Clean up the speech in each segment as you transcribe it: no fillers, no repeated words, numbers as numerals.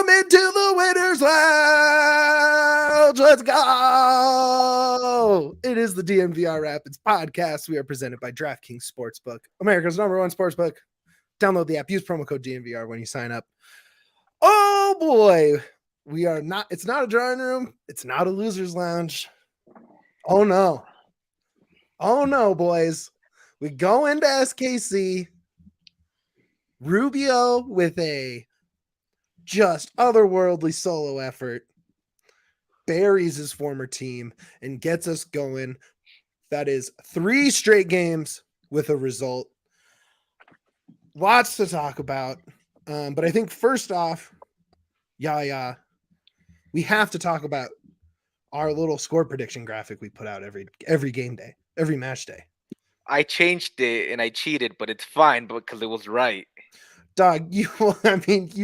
Welcome into the Winners Lounge. Let's go. It is the DNVR Rapids podcast. We are presented by DraftKings Sportsbook, America's #1 sportsbook. Download the app. Use promo code DNVR when you sign up. Oh boy, it's not a drawing room. It's not a loser's lounge. Oh no, boys. We go into SKC. Rubio with a just otherworldly solo effort buries his former team and gets us going. That is 3 straight games with a result. Lots to talk about. But I think first off, we have to talk about our little score prediction graphic we put out every game day, every match day. I changed it and I cheated, but it's fine because it was right. Dog, you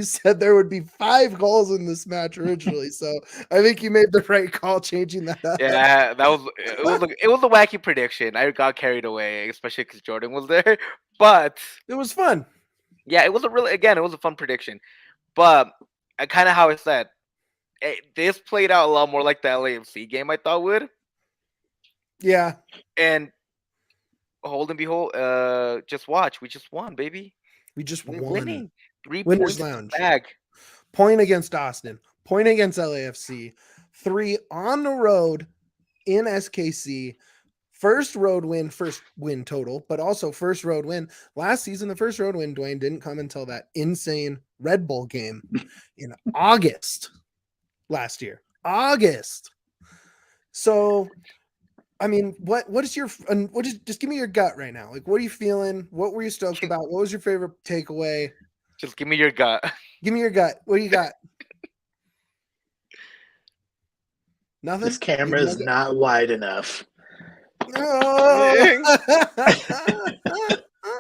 said there would be 5 goals in this match originally, so I think you made the right call changing that up. Yeah, it was a wacky prediction. I got carried away, especially because Jordan was there. But it was fun. Yeah, it was a fun prediction. But kind of how I said, this played out a lot more like the LAFC game I thought would. Yeah. And hold and behold, just watch. We just won, baby. We just won. Winning. 3 Winners points Lounge. Bag. Point against Austin. Point against LAFC. 3 on the road in SKC. First win total, but also first road win. Last season, the first road win, Duane, didn't come until that insane Red Bull game in August last year. August. So, I mean, just give me your gut right now. Like, what are you feeling? What were you stoked about? What was your favorite takeaway? Just give me your gut. Give me your gut. What do you got? Nothing? This camera is not wide enough. Oh.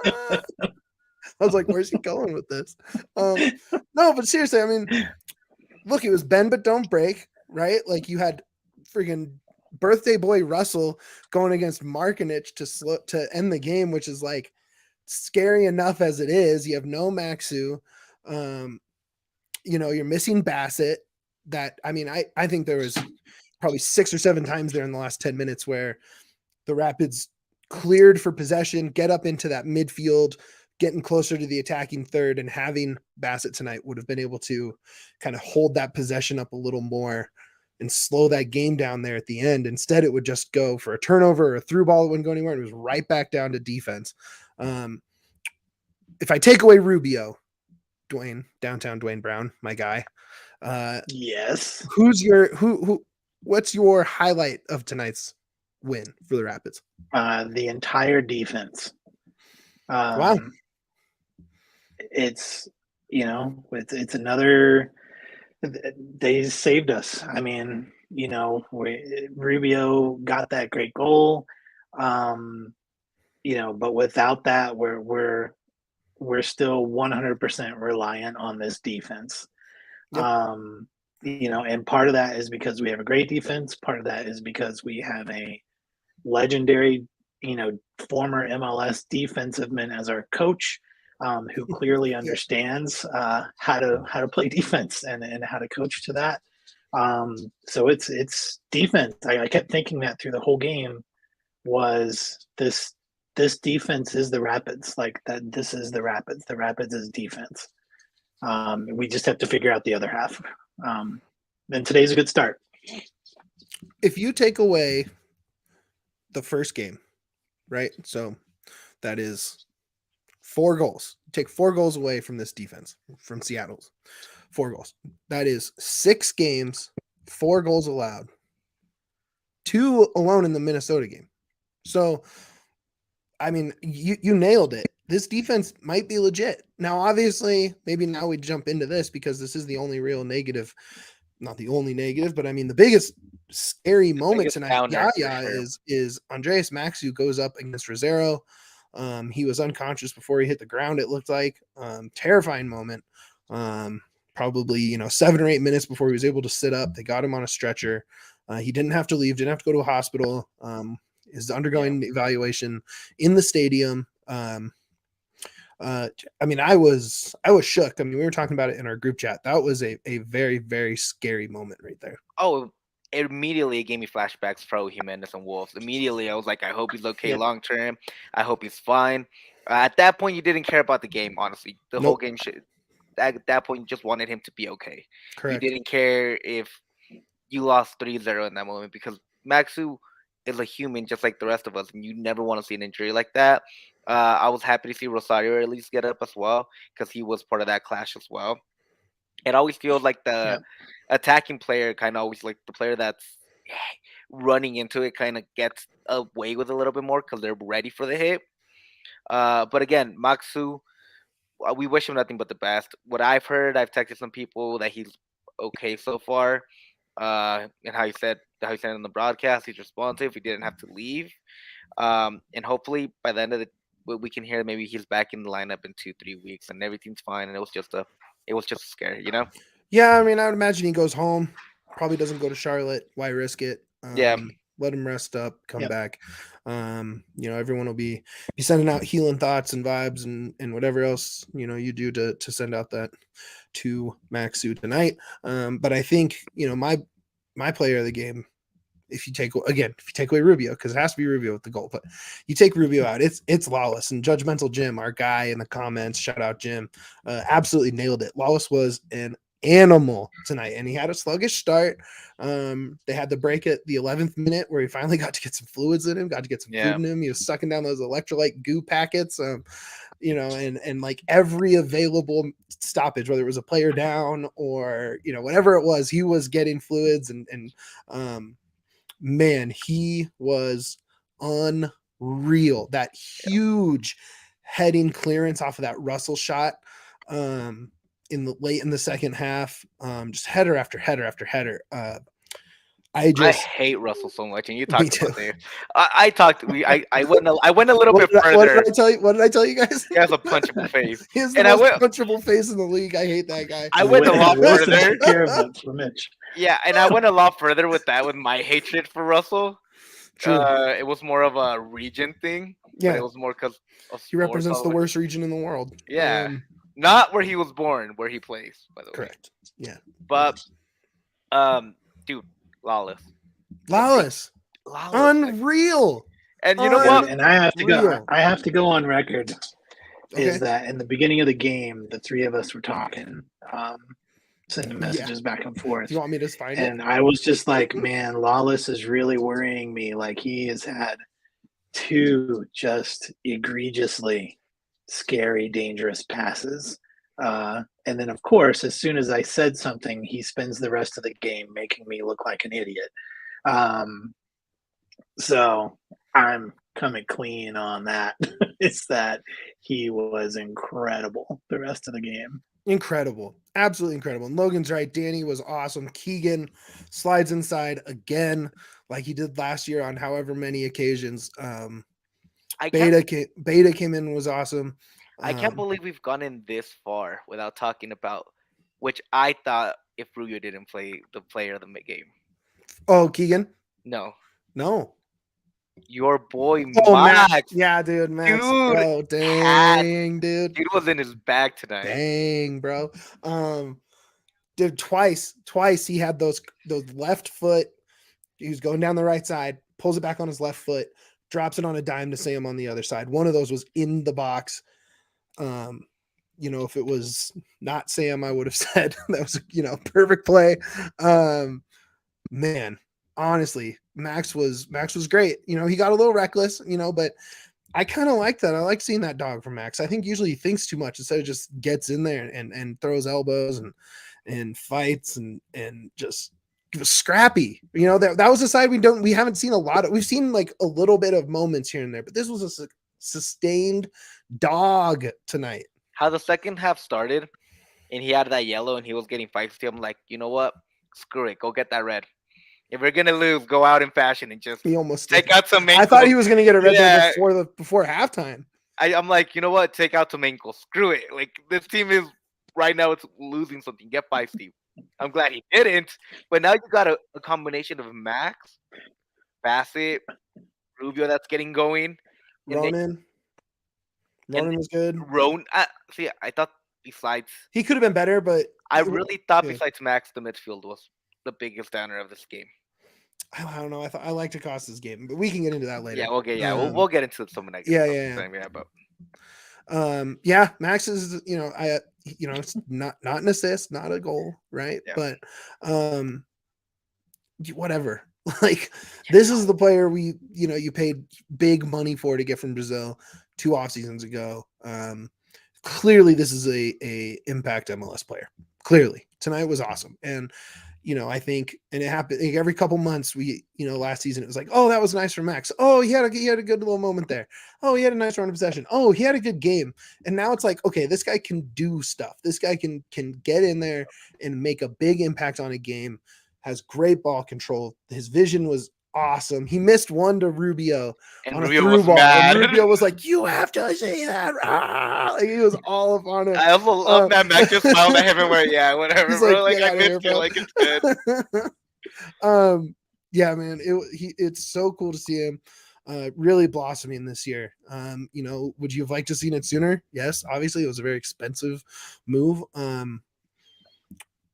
I was like, where's he going with this? No, but seriously, I mean, look, it was bend but don't break, right? Like you had freaking birthday boy Russell going against Markinich to end the game, which is like scary enough as it is. You have no Maxu. You're missing Bassett. I think there was probably 6 or 7 times there in the last 10 minutes where the Rapids cleared for possession, get up into that midfield, getting closer to the attacking third, and having Bassett tonight would have been able to kind of hold that possession up a little more and slow that game down there at the end. Instead, it would just go for a turnover or a through ball that wouldn't go anywhere. And it was right back down to defense. If I take away Rubio, downtown Duane Brown, my guy. Yes. What's your highlight of tonight's win for the Rapids? The entire defense. Wow. It's another. They saved us. I mean, Rubio got that great goal. But without that, we're still 100% reliant on this defense. Yep. And part of that is because we have a great defense. Part of that is because we have a legendary, former MLS defensive man as our coach, who clearly understands how to play defense and how to coach to that. So it's defense. I kept thinking that through the whole game was this defense is the Rapids. Like that, this is the Rapids. The Rapids is defense. We just have to figure out the other half. And today's a good start. If you take away the first game, right? So that is 4 goals. Take 4 goals away from this defense, from Seattle's 4 goals. That is 6 games, 4 goals allowed, 2 alone in the Minnesota game. So, I mean, you nailed it. This defense might be legit. Now, obviously, maybe now we jump into this because this is the only real negative, not the only negative, but I mean, the biggest scary moment tonight, is Andreas Maxu goes up against Rosero. He was unconscious before he hit the ground, it looked like. Terrifying moment. Probably, 7 or 8 minutes before he was able to sit up. They got him on a stretcher. He didn't have to leave, didn't have to go to a hospital. Is undergoing evaluation in the stadium. I mean, I was shook. I mean, we were talking about it in our group chat. That was a very, very scary moment right there. Oh, immediately it gave me flashbacks for Jimenez and Wolves. Immediately, I was like, I hope he's okay Yep. long term. I hope he's fine. At that point, you didn't care about the game, honestly. The whole Nope. game should. At that point, you just wanted him to be okay. Correct. You didn't care if you lost 3-0 in that moment because Maxu is a human just like the rest of us, and you never want to see an injury like that. I was happy to see Rosario at least get up as well because he was part of that clash as well. It always feels like the attacking player kind of always like the player that's running into it kind of gets away with a little bit more because they're ready for the hit. But again, Maxu, we wish him nothing but the best. What I've heard, I've texted some people that he's okay so far. And how he said on the broadcast, he's responsive. He didn't have to leave. And hopefully by the end of we can hear maybe he's back in the lineup in 2-3 weeks and everything's fine. And it was just a scare, you know? Yeah, I mean, I would imagine he goes home. Probably doesn't go to Charlotte. Why risk it? Yeah. Let him rest up, come Yep. back. You know, everyone will be sending out healing thoughts and vibes and whatever else, you know, you do to send out that to Maxu tonight. But I think, you know, my player of the game, if you take away Rubio, because it has to be Rubio with the goal, but you take Rubio out, it's Lawless. And Judgmental Jim, our guy in the comments, shout out Jim, absolutely nailed it. Lawless was an animal tonight, and he had a sluggish start. They had the break at the 11th minute where he finally got to get some fluids in him, got to get some food in him. He was sucking down those electrolyte goo packets. You know, and like every available stoppage, whether it was a player down or, you know, whatever it was, he was getting fluids and man, he was unreal. That huge heading clearance off of that Russell shot in the late in the second half, just header after header after header. I hate Russell so much, and you Me talked too. about it. I went a little what bit further. What did I tell you guys? He has a punchable face. He has the And I most went- punchable face in the league. I hate that guy. I went a lot Worse than further. Shakira, but for Mitch. Yeah, and I went a lot further with that with my hatred for Russell. True. It was more of a region thing. Yeah. But it was more because He represents the worst region in the world. Yeah. Not where he was born, where he plays, by the way. Correct. Yeah. But dude, Lawless. Unreal. And you know what? And I have to go. Real. I have to go on record. Okay. Is that in the beginning of the game, the three of us were talking, sending messages back and forth. Do you want me to find it? And I was just like, man, Lawless is really worrying me. Like he has had two just egregiously scary, dangerous passes. And then, of course, as soon as I said something, he spends the rest of the game making me look like an idiot. So I'm coming clean on that. It's that he was incredible the rest of the game. Incredible. Absolutely incredible. And Logan's right. Danny was awesome. Keegan slides inside again, like he did last year on however many occasions. Beta came in and was awesome. I can't believe we've gone in this far without talking about which I thought if Rubio didn't play the player of the game. Oh, Keegan? No. Your boy Max. Yeah, dude, Max. Dude, bro, dang, dude. Dude was in his bag tonight. Dang, bro. Dude, twice he had those left foot. He was going down the right side, pulls it back on his left foot, drops it on a dime to Sam on the other side. One of those was in the box. You know, if it was not Sam, I would have said that was, you know, perfect play. Man, honestly, Max was great. You know, he got a little reckless, you know, but I kind of like that. I like seeing that dog from Max. I think usually he thinks too much instead of just gets in there and throws elbows and fights and just scrappy. You know, that was a side we haven't seen a lot of. We've seen like a little bit of moments here and there, but this was a sustained dog tonight. How the second half started and he had that yellow and he was getting feisty. I'm like, you know what? Screw it. Go get that red. If we're gonna lose, go out in fashion and just he almost take out some ankles. I thought he was gonna get a red there before halftime. I'm like, you know what? Take out some ankles. Screw it. Like this team is right now, it's losing something. Get feisty. I'm glad he didn't. But now you got a combination of Max, Bassett, Rubio that's getting going. Ronan. Ronan was good. See, I thought besides, He could have been better, but I really thought yeah. besides Max, the midfield was the biggest downer of this game. I don't know. I liked Acosta's game, but we can get into that later. Yeah, we'll get into some negative stuff. Yeah, Max is, it's not an assist, not a goal, right? Yeah. But whatever. Like, this is the player you paid big money for to get from Brazil 2 off seasons ago. Clearly this is a impact MLS player. Clearly. Tonight was awesome. And I think, and it happened like every couple months, last season it was like, oh, that was nice for Max. Oh, he had a good little moment there. Oh, he had a nice run of possession. Oh, he had a good game. And now it's like, okay, this guy can do stuff. This guy can get in there and make a big impact on a game, has great ball control. His vision was awesome. He missed one to Rubio and on Rubio a through was ball. mad. And Rubio was like, you have to say that. Like, he was all up on it. I also love that Max just smiled at him and went, yeah, whatever, He's bro. like, Like, I "Get missed outta it. here, Like, it's good. Yeah, man, it's so cool to see him really blossoming this year. Would you have liked to seen it sooner? Yes, obviously it was a very expensive move.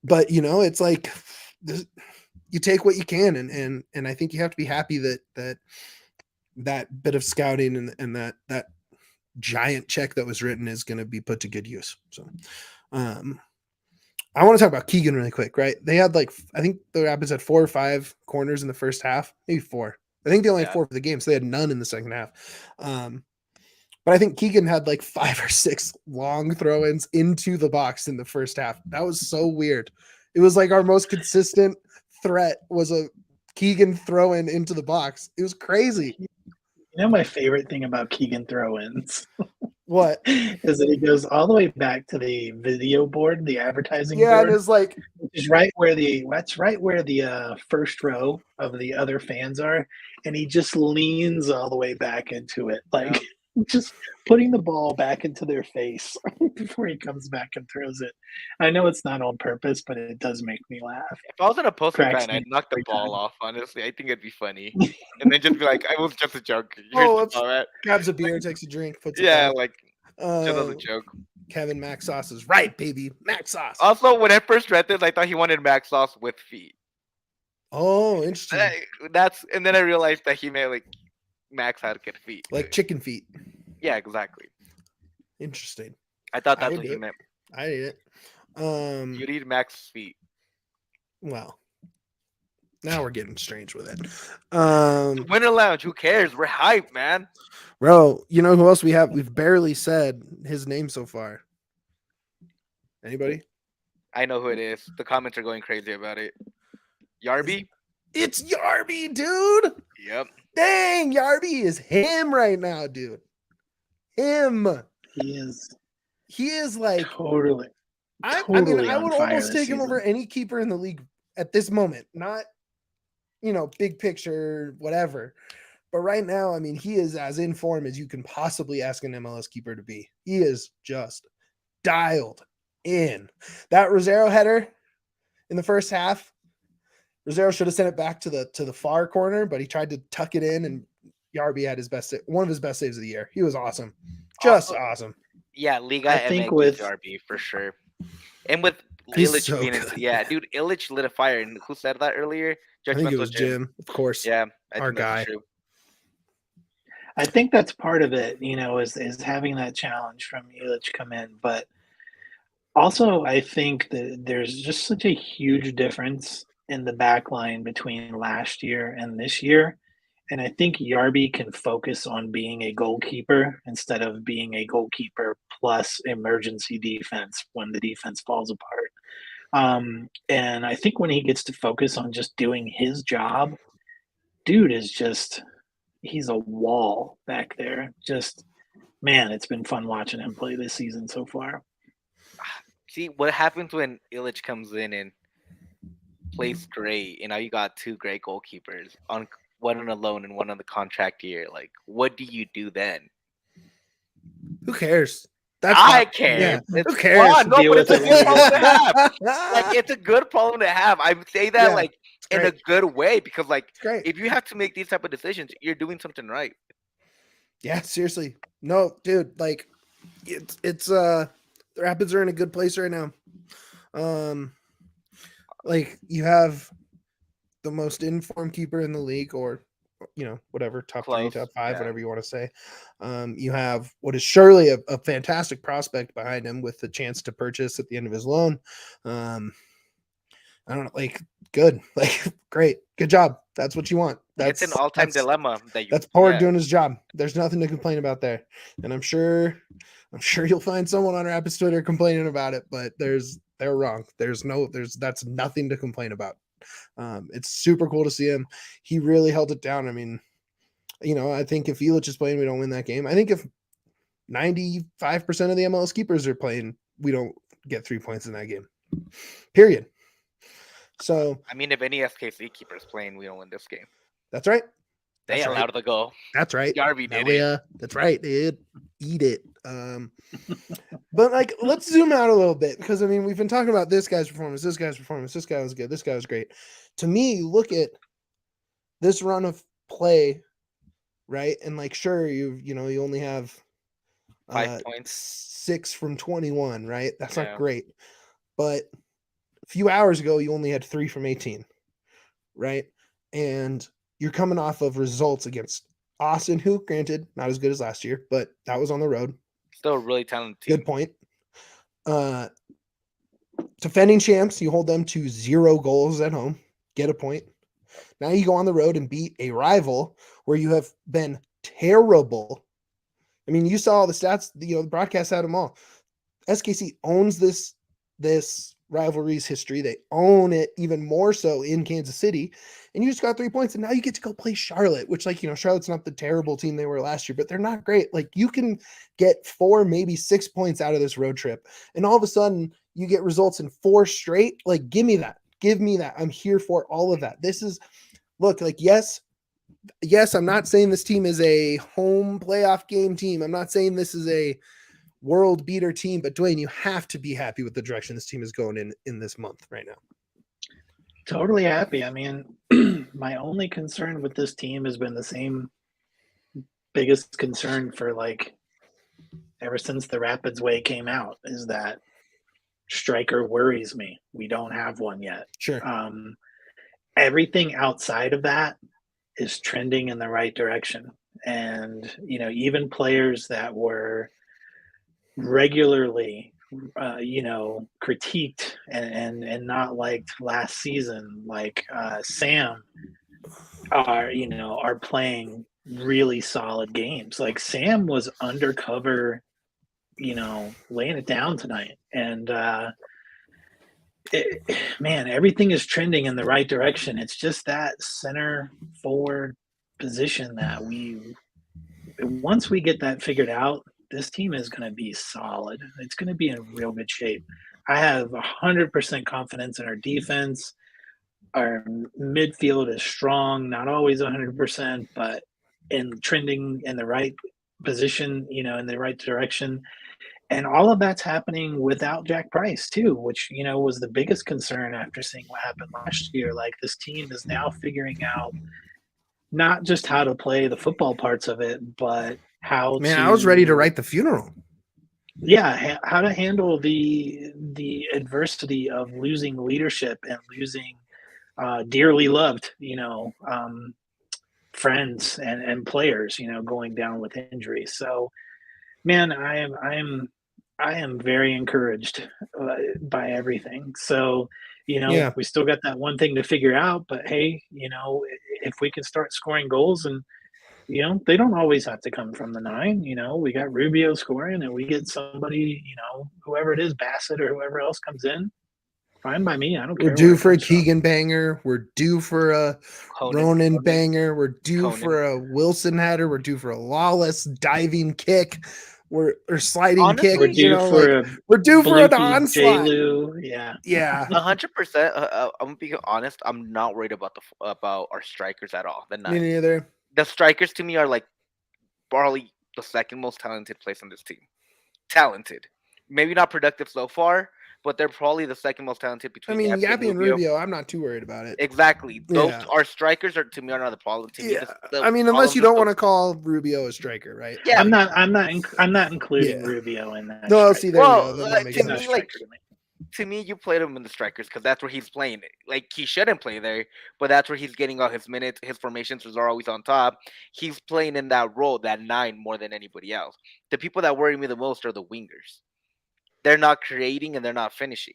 But it's like you take what you can, and I think you have to be happy that bit of scouting and that giant check that was written is going to be put to good use. So, I want to talk about Keegan really quick, right? They had I think the Rapids had 4 or 5 corners in the first half, maybe 4. I think they only had 4 for the game, so they had none in the second half. But I think Keegan had 5 or 6 long throw-ins into the box in the first half. That was so weird. It was like our most consistent threat was a Keegan throw-in into the box. It was crazy. My favorite thing about Keegan throw-ins what is that he goes all the way back to the video board, the advertising board. Yeah, and it's like which is right where the first row of the other fans are, and he just leans all the way back into it, just putting the ball back into their face before he comes back and throws it. I know it's not on purpose, but it does make me laugh. If I was in a poster Cracks fan, I'd me knock the every ball time. off, honestly. I think it'd be funny. And then just be like, it was just a joke. grabs a beer, takes a drink, puts it Yeah, back. just as a joke. Kevin Max Sauce is right, baby. Max Sauce. Also, when I first read this, I thought he wanted Max Sauce with feet. Oh, interesting. And then I realized that he meant Max had good feet. Like chicken feet. Yeah, exactly. Interesting. I thought that's what he meant. I ate it. You need Max's feet. Well, now we're getting strange with it. Winter Lounge, who cares? We're hyped, man. Bro, you know who else we have? We've barely said his name so far. Anybody? I know who it is. The comments are going crazy about it. Yarby? It's Yarby, dude. Yep. Dang, Yarby is him right now, dude. Him. He is totally. I would almost take him over any keeper in the league at this moment. Not, big picture, whatever. But right now, he is as in form as you can possibly ask an MLS keeper to be. He is just dialed in. That Rosero header in the first half, Rosero should have sent it back to the far corner, but he tried to tuck it in, and Yarby had one of his best saves of the year. He was awesome. Just awesome. Yeah, Liga I think MX with Yarby for sure. And with He's Illich so being good. dude, Illich lit a fire. And who said that earlier? I think it Judgmental was Jim, of course. Yeah, our guy. True. I think that's part of it, is having that challenge from Illich come in. But also, I think that there's just such a huge difference in the back line between last year and this year. And I think Yarby can focus on being a goalkeeper instead of being a goalkeeper plus emergency defense when the defense falls apart. And I think when he gets to focus on just doing his job, dude is he's a wall back there. Just, man, it's been fun watching him play this season so far. See, what happens when Illich comes in and plays great, and now you got 2 great goalkeepers, on one on a loan and one on the contract year. What do you do then? Who cares? I care. Yeah. It's Who cares? fun. No, but it's a good problem to have. Have. It's a good problem to have. I would say that in a great. good way, because Great. if you have to make these type of decisions, you're doing something right. Yeah, seriously. No, dude, it's the Rapids are in a good place right now. Like you have the most informed keeper in the league, or whatever, top three, Close, top five, yeah. whatever you want to say. You have what is surely a fantastic prospect behind him with the chance to purchase at the end of his loan. I don't know, like good, like great, good job. That's what you want. It's an all-time dilemma that that's Power doing his job. There's nothing to complain about there, and I'm sure you'll find someone on Rapids Twitter complaining about it, but they're wrong. That's nothing to complain about. It's super cool to see him. He really held it down. I mean, I think if Elic is playing, we don't win that game. I think if 95% of the MLS keepers are playing, we don't get 3 points in that game. Period. So I mean, if any SKC keeper is playing, we don't win this game. That's right. They That's allowed the goal. That's right. Garvey did it. That's right, dude. Eat it. But like, let's zoom out a little bit, because I mean, we've been talking about this guy's performance. This guy's performance. This guy was good. This guy was great. To me, look at this run of play, right? And like, sure, you only have 5 points, 6 from 21, right? That's not great. But a few hours ago, you only had 3 from 18, right? And you're coming off of results against Austin, who, granted, not as good as last year, but that was on the road. Still a really talented team. Good point. Defending champs, you hold them to 0 goals at home. Get a point. Now you go on the road and beat a rival where you have been terrible. I mean, you saw all the stats. The broadcast had them all. SKC owns this rivalry's history. They own it even more so in Kansas City, and you just got 3 points, and now you get to go play Charlotte, which, like, Charlotte's not the terrible team they were last year, but they're not great. Like, you can get 4, maybe 6 points out of this road trip, and all of a sudden you get results in 4 straight. Like, give me that. I'm here for all of that. This is, look, like, yes, I'm not saying this team is a home playoff game team. I'm not saying this is a world beater team, but Duane, you have to be happy with the direction this team is going in this month right now. Totally happy. I mean, my only concern with this team has been the same biggest concern for, like, ever since the Rapids way came out, is that striker worries me. We don't have one yet. Sure. Everything outside of that is trending in the right direction. And, even players that were regularly critiqued and not liked last season, like Sam, are playing really solid games. Like, Sam was undercover, laying it down tonight, and man, everything is trending in the right direction. It's just that center forward position that once we get that figured out, this team is going to be solid. It's going to be in real good shape. I have 100% confidence in our defense. Our midfield is strong, not always 100%, but trending in the right position, in the right direction. And all of that's happening without Jack Price too, which, was the biggest concern after seeing what happened last year. Like, this team is now figuring out not just how to play the football parts of it, but how I was ready to write the funeral. Yeah, how to handle the adversity of losing leadership and losing dearly loved, friends and players, going down with injuries. So, man, I am very encouraged by everything. So, we still got that one thing to figure out, but hey, if we can start scoring goals, and they don't always have to come from the 9. We got Rubio scoring, and we get somebody, whoever it is, Bassett or whoever else comes in, fine by me. I don't care. We're due for a Keegan banger. We're due for a Ronan banger. We're due for a Wilson header. We're due for a Lawless diving kick. Or sliding kick. We're due we're due for an onslaught. Yeah. 100%. I'm gonna be honest. I'm not worried about our strikers at all. Me neither. The strikers to me are like probably the second most talented place on this team. Talented, maybe not productive so far, but they're probably the second most talented I between mean, Yappy Yappy and Rubio, I'm not too worried about it. Exactly. Those Yeah. our strikers are to me are not the problem. To me, Yeah, the I mean, unless problem you is don't the- want to call Rubio a striker, right? Yeah. I'm Like, not including Yeah. Rubio in that. no, strike. see, there Well, you go. Then that makes He's to not a sense. me, like striker to me. to me, you played him in the strikers because that's where he's playing. Like he shouldn't play there, but that's where he's getting all his minutes. His formations are always on top. He's playing in that role, that 9, more than anybody else. The people that worry me the most are the wingers. They're not creating and they're not finishing,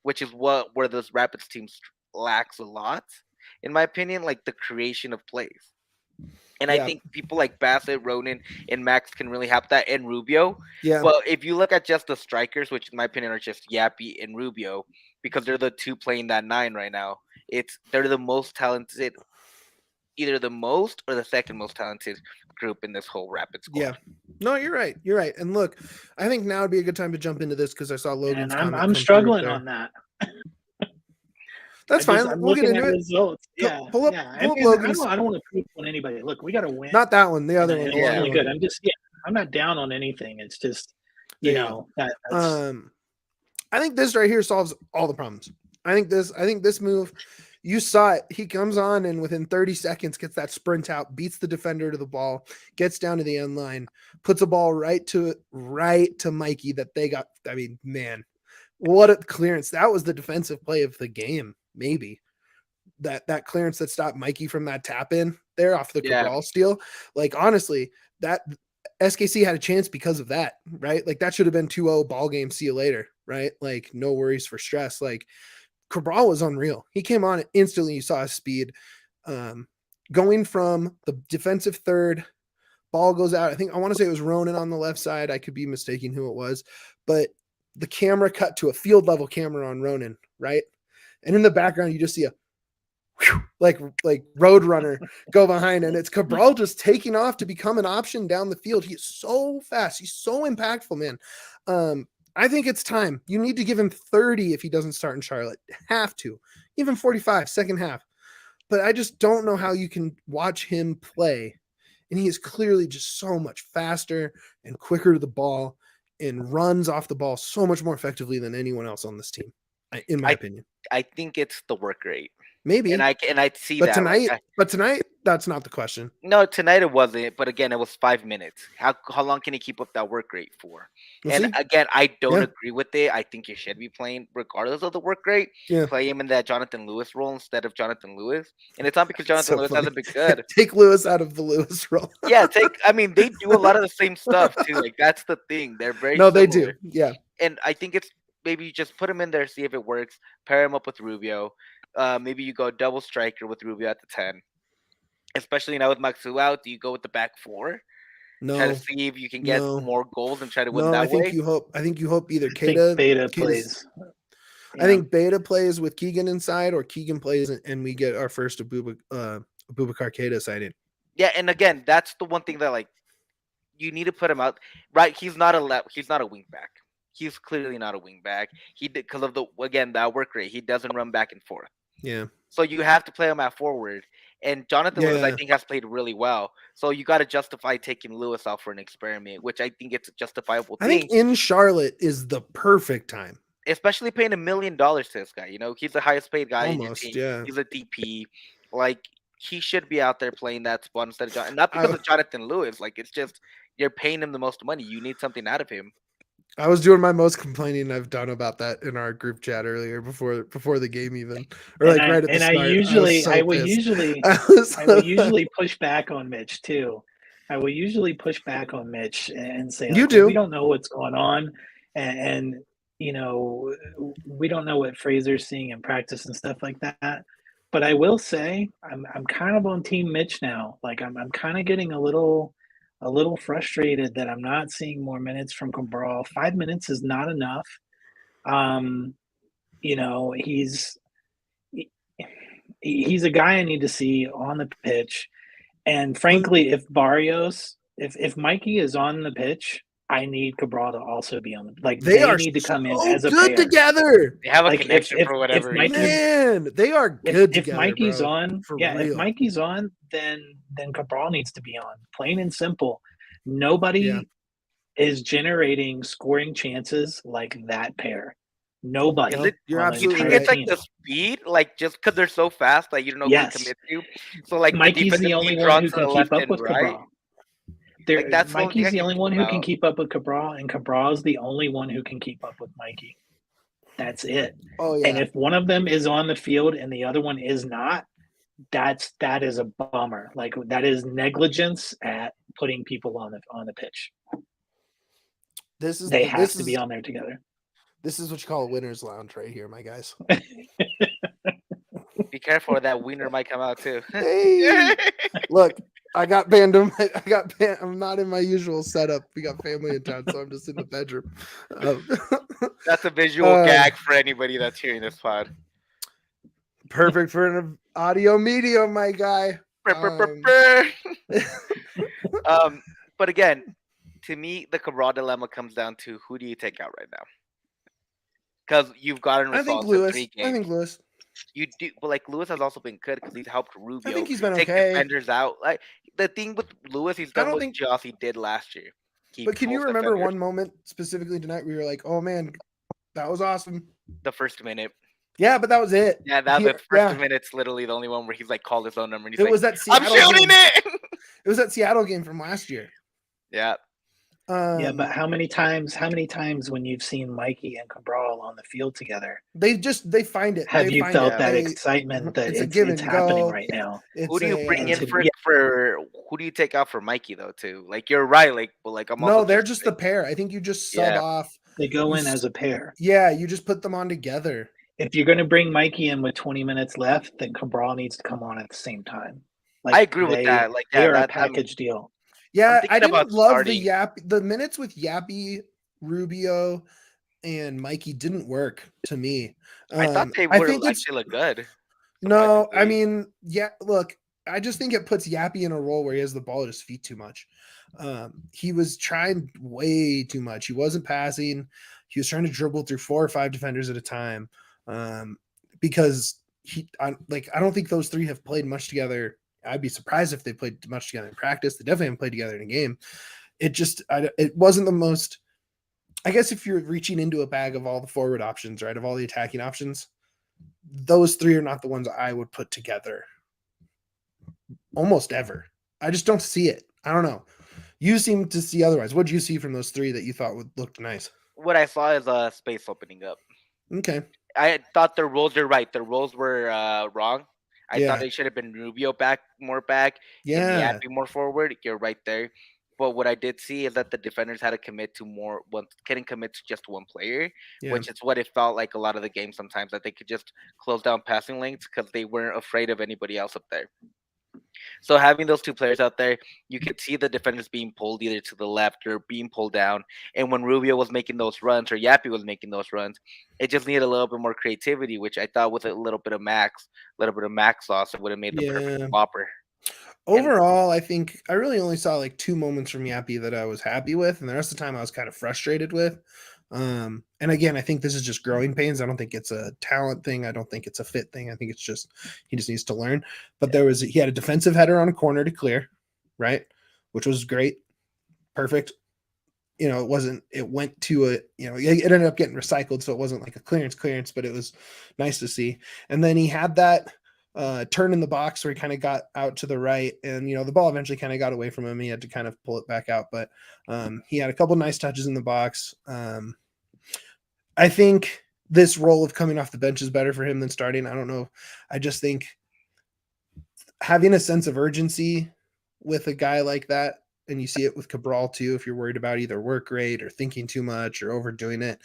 which is where this Rapids team lacks a lot, in my opinion. Like the creation of plays. And I Yeah. think people like Bassett, Ronan, and Max can really help that, and Rubio. Yeah. But if you look at just the strikers, which in my opinion are just Yappy and Rubio, because they're the two playing that 9 right now, they're the most talented, either the most or the second most talented group in this whole Rapid squad. Yeah. No, you're right. You're right. And look, I think now would be a good time to jump into this because I saw Logan's And comment. I'm struggling on that. That's fine. I'm we'll get looking into at it. Results. Yeah, Pull up Logan's. I don't want to poop on anybody. Look, we got to win. Not that one. The other And one. it's The longer really one. good. I'm not down on anything. It's just, There you know, that's I think this right here solves all the problems. I think this move, you saw it. He comes on and within 30 seconds gets that sprint out, beats the defender to the ball, gets down to the end line, puts a ball right to Mikey that they got. I mean, man, what a clearance. That was the defensive play of the game, maybe. That clearance that stopped Mikey from that tap in there off the Cabral steal. Like, honestly, that SKC had a chance because of that, right? Like that should have been 2-0 ball game. See you later, right? Like no worries for stress. Like Cabral was unreal. He came on instantly. You saw his speed. Going from the defensive third, ball goes out. I want to say it was Ronan on the left side. I could be mistaking who it was, but the camera cut to a field level camera on Ronan, right? And in the background, you just see a like road runner go behind, and it's Cabral just taking off to become an option down the field. He's so fast. He's so impactful, man. I think it's time. You need to give him 30 if he doesn't start in Charlotte. Have to. Even 45 second half. But I just don't know how you can watch him play. And he is clearly just so much faster and quicker to the ball and runs off the ball so much more effectively than anyone else on this team, in my opinion. I think it's the work rate. Maybe. And I see but that. Tonight, but tonight, that's not the question. No, tonight it wasn't. But again, it was 5 minutes. How long can he keep up that work rate for? Again, I don't agree with it. I think you should be playing regardless of the work rate. Yeah. Play him in that Jonathan Lewis role instead of Jonathan Lewis. And it's not because Jonathan Lewis hasn't been good. Take Lewis out of the Lewis role. I mean, they do a lot of the same stuff too. Like that's the thing. They're very they do. Yeah. And I think it's maybe you just put him in there, see if it works. Pair him up with Rubio. Maybe you go double striker with Rubio at the 10. Especially now with Maxu out, do you go with the back 4? No. Try to see if you can get more goals and try to win that way. I think you hope either Beta plays. I think Beta plays with Keegan inside, or Keegan plays and we get our first Abubakar Keita sighting. Yeah, and again, that's the one thing that like you need to put him out. Right, he's not a wing back. He's clearly not a wing back. He did because of that work rate. He doesn't run back and forth. Yeah. So you have to play him at forward. And Jonathan Lewis, I think, has played really well. So you got to justify taking Lewis out for an experiment, which I think it's a justifiable thing. I think in Charlotte is the perfect time. Especially paying $1 million to this guy. You know, he's the highest paid guy in your team. Yeah. He's a DP. Like, he should be out there playing that spot instead of Jonathan. And not because of Jonathan Lewis. Like, it's just you're paying him the most money. You need something out of him. I was doing my most complaining I've done about that in our group chat earlier before the game even, or like right at the start. I would usually push back on Mitch too. I would usually push back on Mitch and say, we don't know what's going on, and you know, we don't know what Fraser's seeing in practice and stuff like that. But I will say, I'm kind of on Team Mitch now. Like I'm kind of getting a little frustrated that I'm not seeing more minutes from Cabral. 5 minutes is not enough. You know, he's a guy I need to see on the pitch. And frankly, if Mikey is on the pitch, I need Cabral to also be on the they need to come in as a good pair. Together. They have a connection for whatever reason. Man, they are good together. If Mikey's on, if Mikey's on, then Cabral needs to be on. Plain and simple. Nobody is generating scoring chances like that pair. Nobody. No, you're on the absolutely I entire think it's right. like team. the speed, like just because they're so fast that you don't know who Yes. to commit to. So like Mikey's the the defensive only deep one runs who to can the keep left up and with right. Cabral. There, Like that's the only thing Mikey's I the can only think one who can about. keep up with Cabral, and Cabral's the only one who can keep up with Mikey. That's it. Oh And yeah. if one of them is on the field and the other one is not, that is a bummer. Like that is negligence at putting people on the pitch. This is They the, have this to is be on there together. this is what you call a winner's lounge right here, my guys. Be careful, that wiener might come out too. Hey, look, I got banned. I'm not in my usual setup. We got family in town, so I'm just in the bedroom. That's a visual gag for anybody that's hearing this pod. Perfect for an audio medium, my guy. But again, to me, the Cabral dilemma comes down to who do you take out right now? Because you've gotten I think results in Lewis. 3 I games. think Lewis. You do, but like Lewis has also been good because he's helped Rubio I think he's been take okay. defenders out. Like the thing with Lewis, he's done don't what think- Jossie did last year. He But can you pulls remember defenders. one moment specifically tonight where you're like, "Oh man, that was awesome." The first minute? Yeah, but that was it. Yeah, that He- the first minute's literally the only one where he's like called his own number and he's It like, was that "I'm Seattle shooting game. it." It was that Seattle game from last year. Yeah. Yeah, but how many times when you've seen Mikey and Cabral on the field together, they find it. have They you find felt it. that They- excitement that it's a it's give and happening go. right now? It's Who do you bring in to- for who do you take out for Mikey though too? Like you're right, like but like I'm No, also they're just the pair. I think you just sub Yeah. off. They go You in as a pair. Yeah, you just put them on together. If you're going to bring Mikey in with 20 minutes left, then Cabral needs to come on at the same time. I agree with that. Like they yeah, are a that package deal. Yeah, thinking I didn't about love starting. the minutes with Yappy, Rubio, and Mikey didn't work to me. I thought they I would think it's actually look good. no. I surprisingly. mean, yeah. Look, I just think it puts Yappy in a role where he has the ball at his feet too much. He was trying way too much. He wasn't passing. He was trying to dribble through 4 or 5 defenders at a time. Because I don't think those 3 have played much together. I'd be surprised if they played much together in practice. They definitely haven't played together in a game. It wasn't the most. I guess if you're reaching into a bag of all the forward options, right, of all the attacking options, those 3 are not the ones I would put together almost ever. I just don't see it. I don't know. You seem to see otherwise. What did you see from those 3 that you thought would look nice? What I saw is a space opening up. Okay. I thought their roles are right. Their roles were wrong. I Yeah. thought it should have been Rubio more back, Yeah. and Yappy more forward. You're right there. But what I did see is that the defenders had to commit to more. Couldn't commit to just one player, Yeah. which is what it felt like a lot of the game sometimes, that they could just close down passing lanes because they weren't afraid of anybody else up there. So having those 2 players out there, you could see the defenders being pulled either to the left or being pulled down. And when Rubio was making those runs or Yappy was making those runs, it just needed a little bit more creativity, which I thought with a little bit of max sauce, it would have made the perfect whopper. Overall, I think I really only saw like 2 moments from Yappy that I was happy with, and the rest of the time I was kind of frustrated with. And again, I think this is just growing pains. I don't think it's a talent thing. I don't think it's a fit thing. I think it's just he just needs to learn. But he had a defensive header on a corner to clear, right? Which was great. Perfect. It went to it ended up getting recycled, so it wasn't like a clearance, but it was nice to see. And then he had that turn in the box where he kind of got out to the right, and the ball eventually kind of got away from him. He had to kind of pull it back out, but he had a couple nice touches in the box. I think this role of coming off the bench is better for him than starting. I don't know. I just think having a sense of urgency with a guy like that, and you see it with Cabral too, if you're worried about either work rate or thinking too much or overdoing it.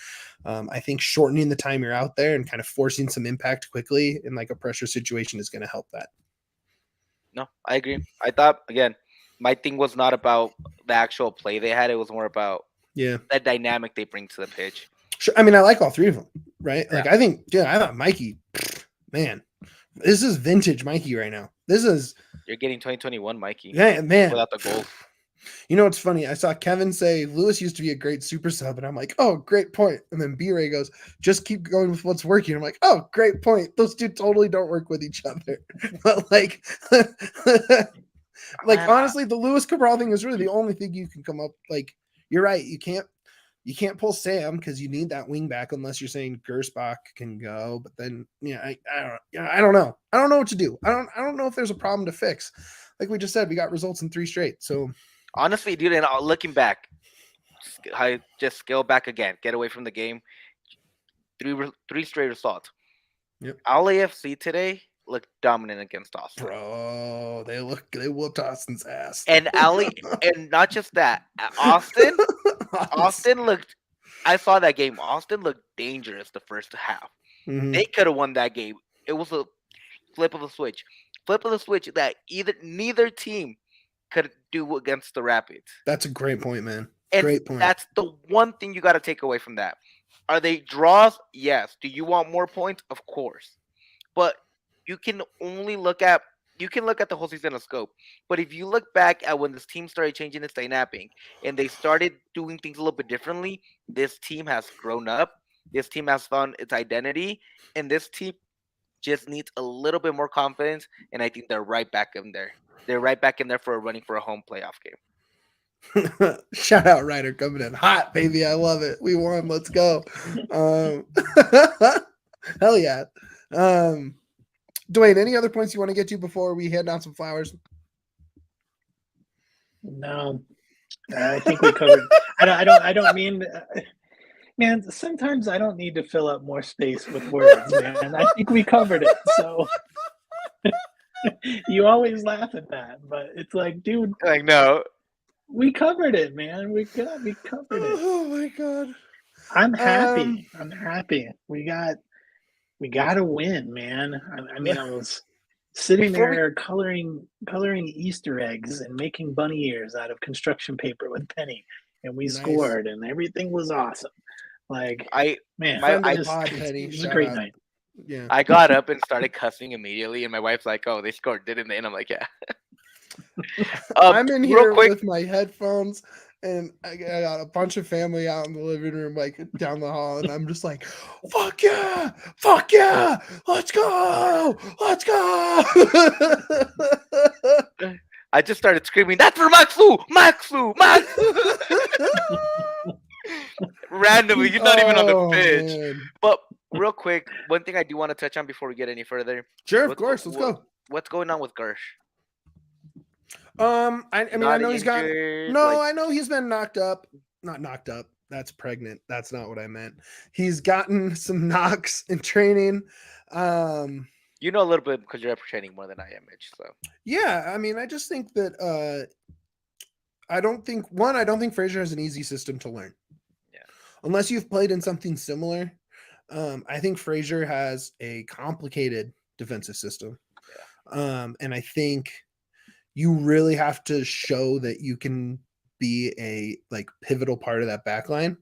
I think shortening the time you're out there and kind of forcing some impact quickly in like a pressure situation is going to help that. No, I agree. I thought, again, my thing was not about the actual play they had. It was more about that dynamic they bring to the pitch. Sure. I mean, I like all 3 of them, right? Yeah. Like, I thought Mikey, man, this is vintage Mikey right now. You're getting 2021 Mikey. Yeah, man. Without the goal. You know what's funny? I saw Kevin say Lewis used to be a great super sub, and I'm like, oh, great point. And then B-Ray goes, just keep going with what's working. I'm like, oh, great point. Those 2 totally don't work with each other. But like, honestly, the Lewis Cabral thing is really the only thing you can come up. Like, you're right. You can't You can't pull Sam because you need that wing back unless you're saying Gersbach can go. But then, I don't know. I don't know what to do. I don't know if there's a problem to fix. Like we just said, we got results in 3 straight. So honestly, dude, and looking back, I just scale back again, get away from the game. 3 straight results. Yep. LAFC today looked dominant against Austin. Bro, they whooped Austin's ass. And and not just that, Austin looked. I saw that game. Austin looked dangerous the first half. Mhm. They could have won that game. It was a flip of the switch. That neither team could do against the Rapids. That's a great point, man. And great point. That's the one thing you got to take away from that. Are they draws? Yes. Do you want more points? Of course. But you can only look at the whole season of scope. But if you look back at when this team started changing its dynamic and they started doing things a little bit differently, this team has grown up. This team has found its identity, and this team just needs a little bit more confidence. And I think they're right back in there. They're right back in there for running for a home playoff game. Shout out Ryder coming in hot, baby. I love it. We won. Let's go. Hell yeah. Duane, any other points you want to get to before we hand down some flowers? No, I think we covered. I don't mean, man. Sometimes I don't need to fill up more space with words, man. I think we covered it. So you always laugh at that, but it's like, dude, Like, no, we covered it, man. We covered it. Oh my god. I'm happy. I'm happy. We got to win, man. I mean, I was sitting there coloring Easter eggs and making bunny ears out of construction paper with Penny, and we scored, and everything was awesome. Like, Penny. It was a great night. Yeah. I got up and started cussing immediately, and my wife's like, "Oh, they scored, didn't they?" And I'm like, "Yeah." I'm in here with my headphones, and I got a bunch of family out in the living room, like down the hall, and I'm just like, fuck yeah, let's go. I just started screaming, "That's for Maxu!" Randomly, he's not even on the pitch. Man. But real quick, one thing I do want to touch on before we get any further. Sure, of course, let's go. What's going on with Gersh? I mean, I know he's got. No, like, I know he's been knocked up. Not knocked up. That's pregnant. That's not what I meant. He's gotten some knocks in training. You know a little bit because you're training more than I am, Mitch. So yeah, I mean, I just think that I don't think Fraser has an easy system to learn. Yeah. Unless you've played in something similar. I think Fraser has a complicated defensive system. Yeah. And I think you really have to show that you can be a pivotal part of that back line.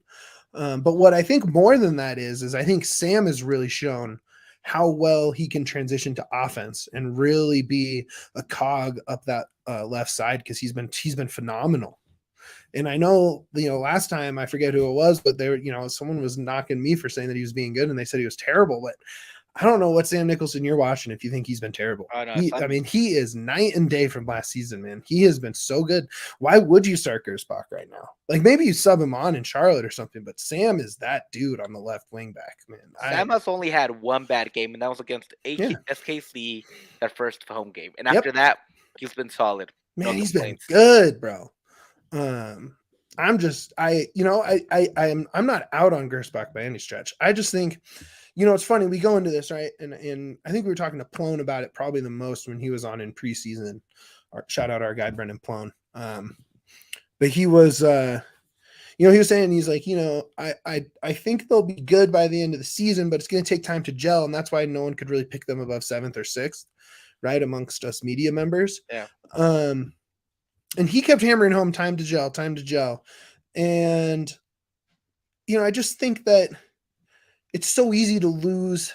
But what I think more than that is I think Sam has really shown how well he can transition to offense and really be a cog up that left side, because he's been phenomenal. And I know, last time, I forget who it was, but someone was knocking me for saying that he was being good, and they said he was terrible. But I don't know what Sam Nicholson you're watching if you think he's been terrible. Oh, no, he is night and day from last season, man. He has been so good. Why would you start Gersbach right now? Maybe you sub him on in Charlotte or something, but Sam is that dude on the left wing back, man. Sam has only had one bad game, and that was against SKC, that first home game. And after that, he's been solid. Man, he's been good, bro. I'm not out on Gersbach by any stretch. I just think, it's funny. We go into this, right? And I think we were talking to Plone about it probably the most when he was on in preseason. Shout out our guy, Brendan Plone. But he was, he was saying, he's like, I think they'll be good by the end of the season, but it's going to take time to gel. And that's why no one could really pick them above 7th or 6th, right? Amongst us media members. Yeah. And he kept hammering home time to gel. And, I just think that it's so easy to lose,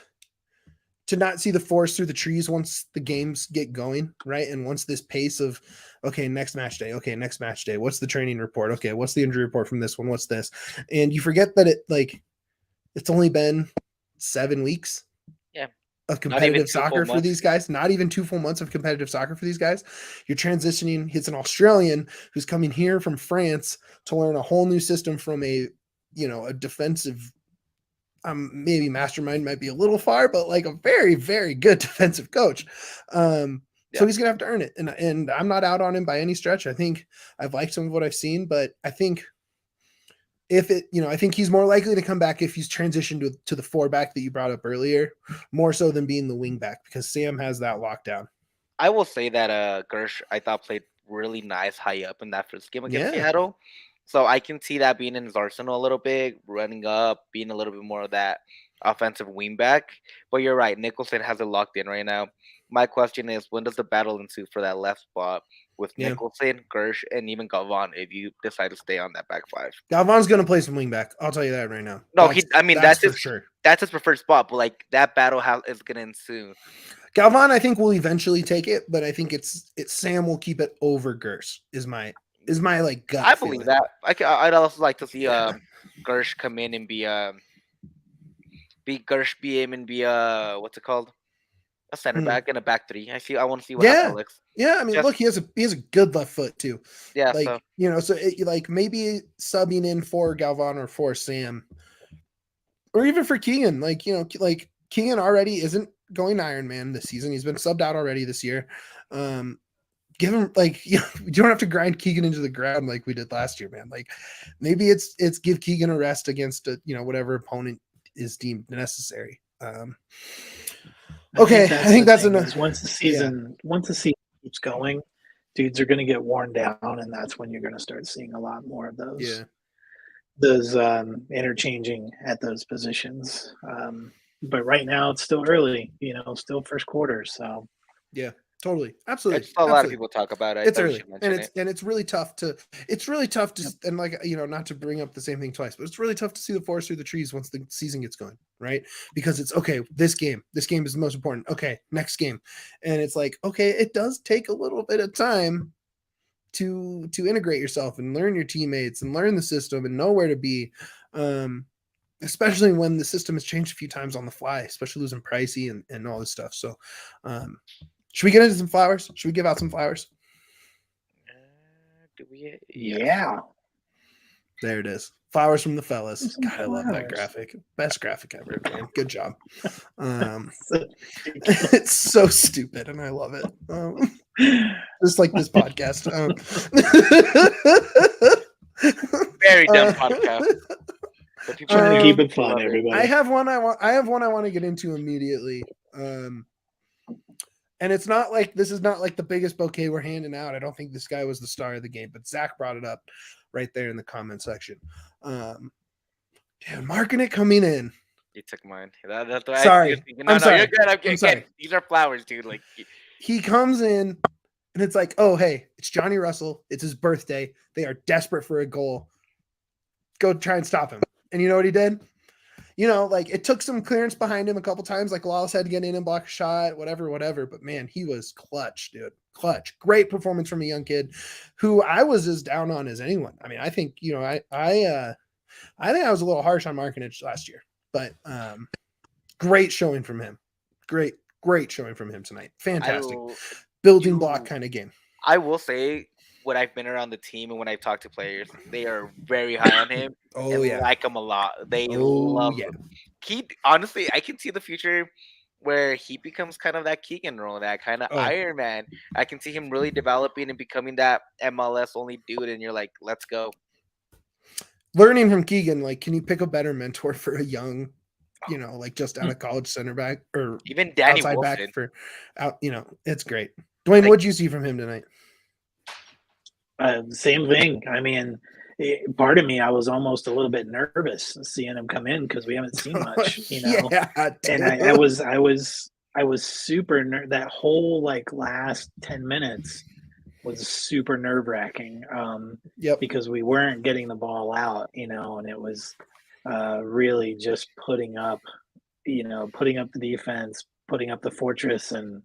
to not see the forest through the trees once the games get going, right? And once this pace of, okay, next match day. What's the training report? Okay, what's the injury report from this one? What's this? And you forget that it's only been 7 weeks. Yeah. Of competitive soccer for these guys, not even 2 full months of competitive soccer for these guys. You're transitioning. It's an Australian who's coming here from France to learn a whole new system from a a defensive, maybe mastermind might be a little far, but like a very, very good defensive coach. So he's gonna have to earn it, and I'm not out on him by any stretch. I think I've liked some of what I've seen, but I think I think he's more likely to come back if he's transitioned to the 4-back that you brought up earlier, more so than being the wing back, because Sam has that lockdown. I will say that Gersh, I thought, played really nice high up in that first game against Seattle. So I can see that being in his arsenal a little bit, running up, being a little bit more of that offensive wingback. But you're right, Nicholson has it locked in right now. My question is, when does the battle ensue for that left spot with Nicholson, Gersh, and even Galvan if you decide to stay on that back 5? Galvan's going to play some wingback. I'll tell you that right now. No, that's for his, sure. That's his preferred spot, but like that battle is going to ensue. Galvan, I think, will eventually take it, but I think it's Sam will keep it over Gersh. Is my like gut. I believe that. I'd also like to see Gersh come in and be Gersh BM and be what's it called? A center back and a back 3. I want to see what that looks. Yeah, I mean, look, he has a good left foot too. Yeah, like so so like maybe subbing in for Galvan or for Sam, or even for Keegan. Like like Keegan already isn't going Ironman this season. He's been subbed out already this year. Give him you don't have to grind Keegan into the ground like we did last year, man. Like maybe it's give Keegan a rest against whatever opponent is deemed necessary. Okay, I think that's enough. Once the season keeps going, dudes are going to get worn down, and that's when you're going to start seeing a lot more of those. Yeah. Those interchanging at those positions. But right now it's still early, still first quarter. So yeah, totally, absolutely. It's a lot of people talk about it. It's early, and it's really tough to. And like not to bring up the same thing twice, but it's really tough to see the forest through the trees once the season gets going, right? Because it's okay. This game is the most important. Okay, next game, and it's like okay, it does take a little bit of time to integrate yourself and learn your teammates and learn the system and know where to be. Especially when the system has changed a few times on the fly, especially losing Pricey and all this stuff. So, should we get into some flowers? Should we give out some flowers? Do we? Yeah. There it is. Flowers from the fellas. God, I love that graphic. Best graphic ever, man. Good job. It's so stupid, and I love it. Just like this podcast. Very dumb podcast. Trying to keep it fun, everybody. I have one I want to get into immediately. And it's not like this is not like the biggest bouquet we're handing out. I don't think this guy was the star of the game, but Zach brought it up right there in the comment section. Marking it coming in. You took mine. That's sorry. I'm sorry. You're good. I'm sorry. These are flowers, dude. Like he comes in and it's like, oh hey, it's Johnny Russell. It's his birthday. They are desperate for a goal. Go try and stop him. And you know what he did? It took some clearance behind him a couple times. Like Lawless had to get in and block a shot, whatever. But man, he was clutch, dude. Clutch. Great performance from a young kid who I was as down on as anyone. I mean, I think, I think I was a little harsh on Markinich last year, but great showing from him. Great showing from him tonight. Fantastic. Building block kind of game. I will say, when I've been around the team and when I've talked to players, they are very high on him. Like him a lot. They love him. Honestly, I can see the future where he becomes kind of that Keegan role, that kind of Iron Man. I can see him really developing and becoming that MLS only dude, and you're like, let's go. Learning from Keegan, like, can you pick a better mentor for a young, just out of college center back or even Danny outside Wilson. back for out? It's great. Duane, what'd you see from him tonight? Same thing. I mean, part of me, I was almost a little bit nervous seeing him come in because we haven't seen much, And I was super that whole last 10 minutes was super nerve wracking. Because we weren't getting the ball out, and it was really just putting up the defense, putting up the fortress, and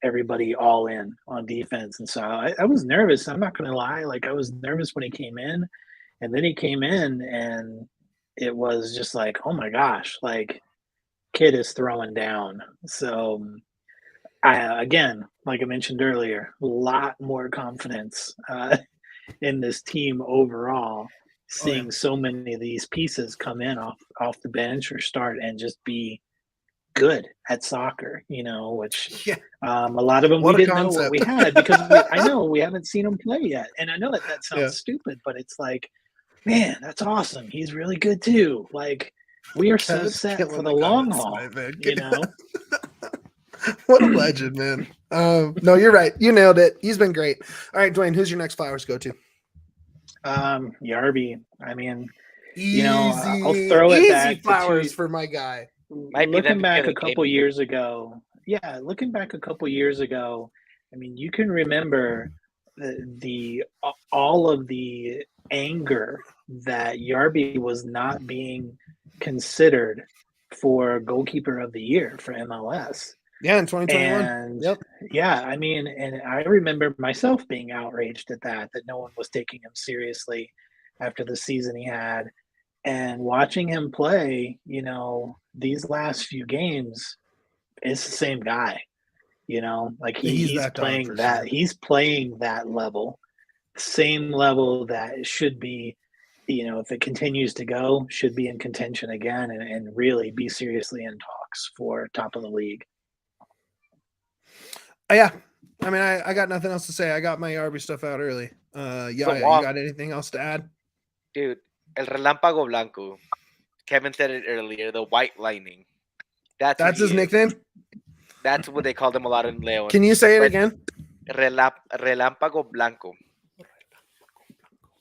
everybody all in on defense. And so I was nervous. I'm not going to lie. I was nervous when he came in, and then he came in and it was just like, oh my gosh, kid is throwing down. So again, like I mentioned earlier, a lot more confidence in this team overall. seeing so many of these pieces come in off the bench or start and just be good at soccer, which Yeah. a lot of them What we a didn't know what concept. we had because I know we haven't seen them play yet. And I know that sounds Yeah. stupid, but it's like, man, that's awesome. He's really good too. Like, we are so Kevin's set for killing the long comments haul, tonight, man. you know? What a legend, man. No, you're right. You nailed it. He's been great. All right, Duane, who's your next Flowers go to? Yarby. I mean, Easy, I'll throw it easy back Flowers to for my guy. Might be the looking MVP back of a the couple game. years ago. Yeah, looking back a couple years ago, I mean, you can remember the all of the anger that Yarby was not being considered for goalkeeper of the year for MLS. Yeah, in 2021. And Yep. yeah, I mean, and I remember myself being outraged at that no one was taking him seriously after the season he had. And watching him play, these last few games, it's the same guy. Like He's he's that dog playing for that sure. he's playing that level, same level that it should be. If it continues to go, should be in contention again and really be seriously in talks for top of the league. Yeah. I mean, I got nothing else to say. I got my Yarby stuff out early. Yeah, you got anything else to add? Dude, El Relámpago Blanco. Kevin said it earlier, the White Lightning. That's his nickname? That's what they called him a lot in Leon. Can you say it again? Relámpago Blanco.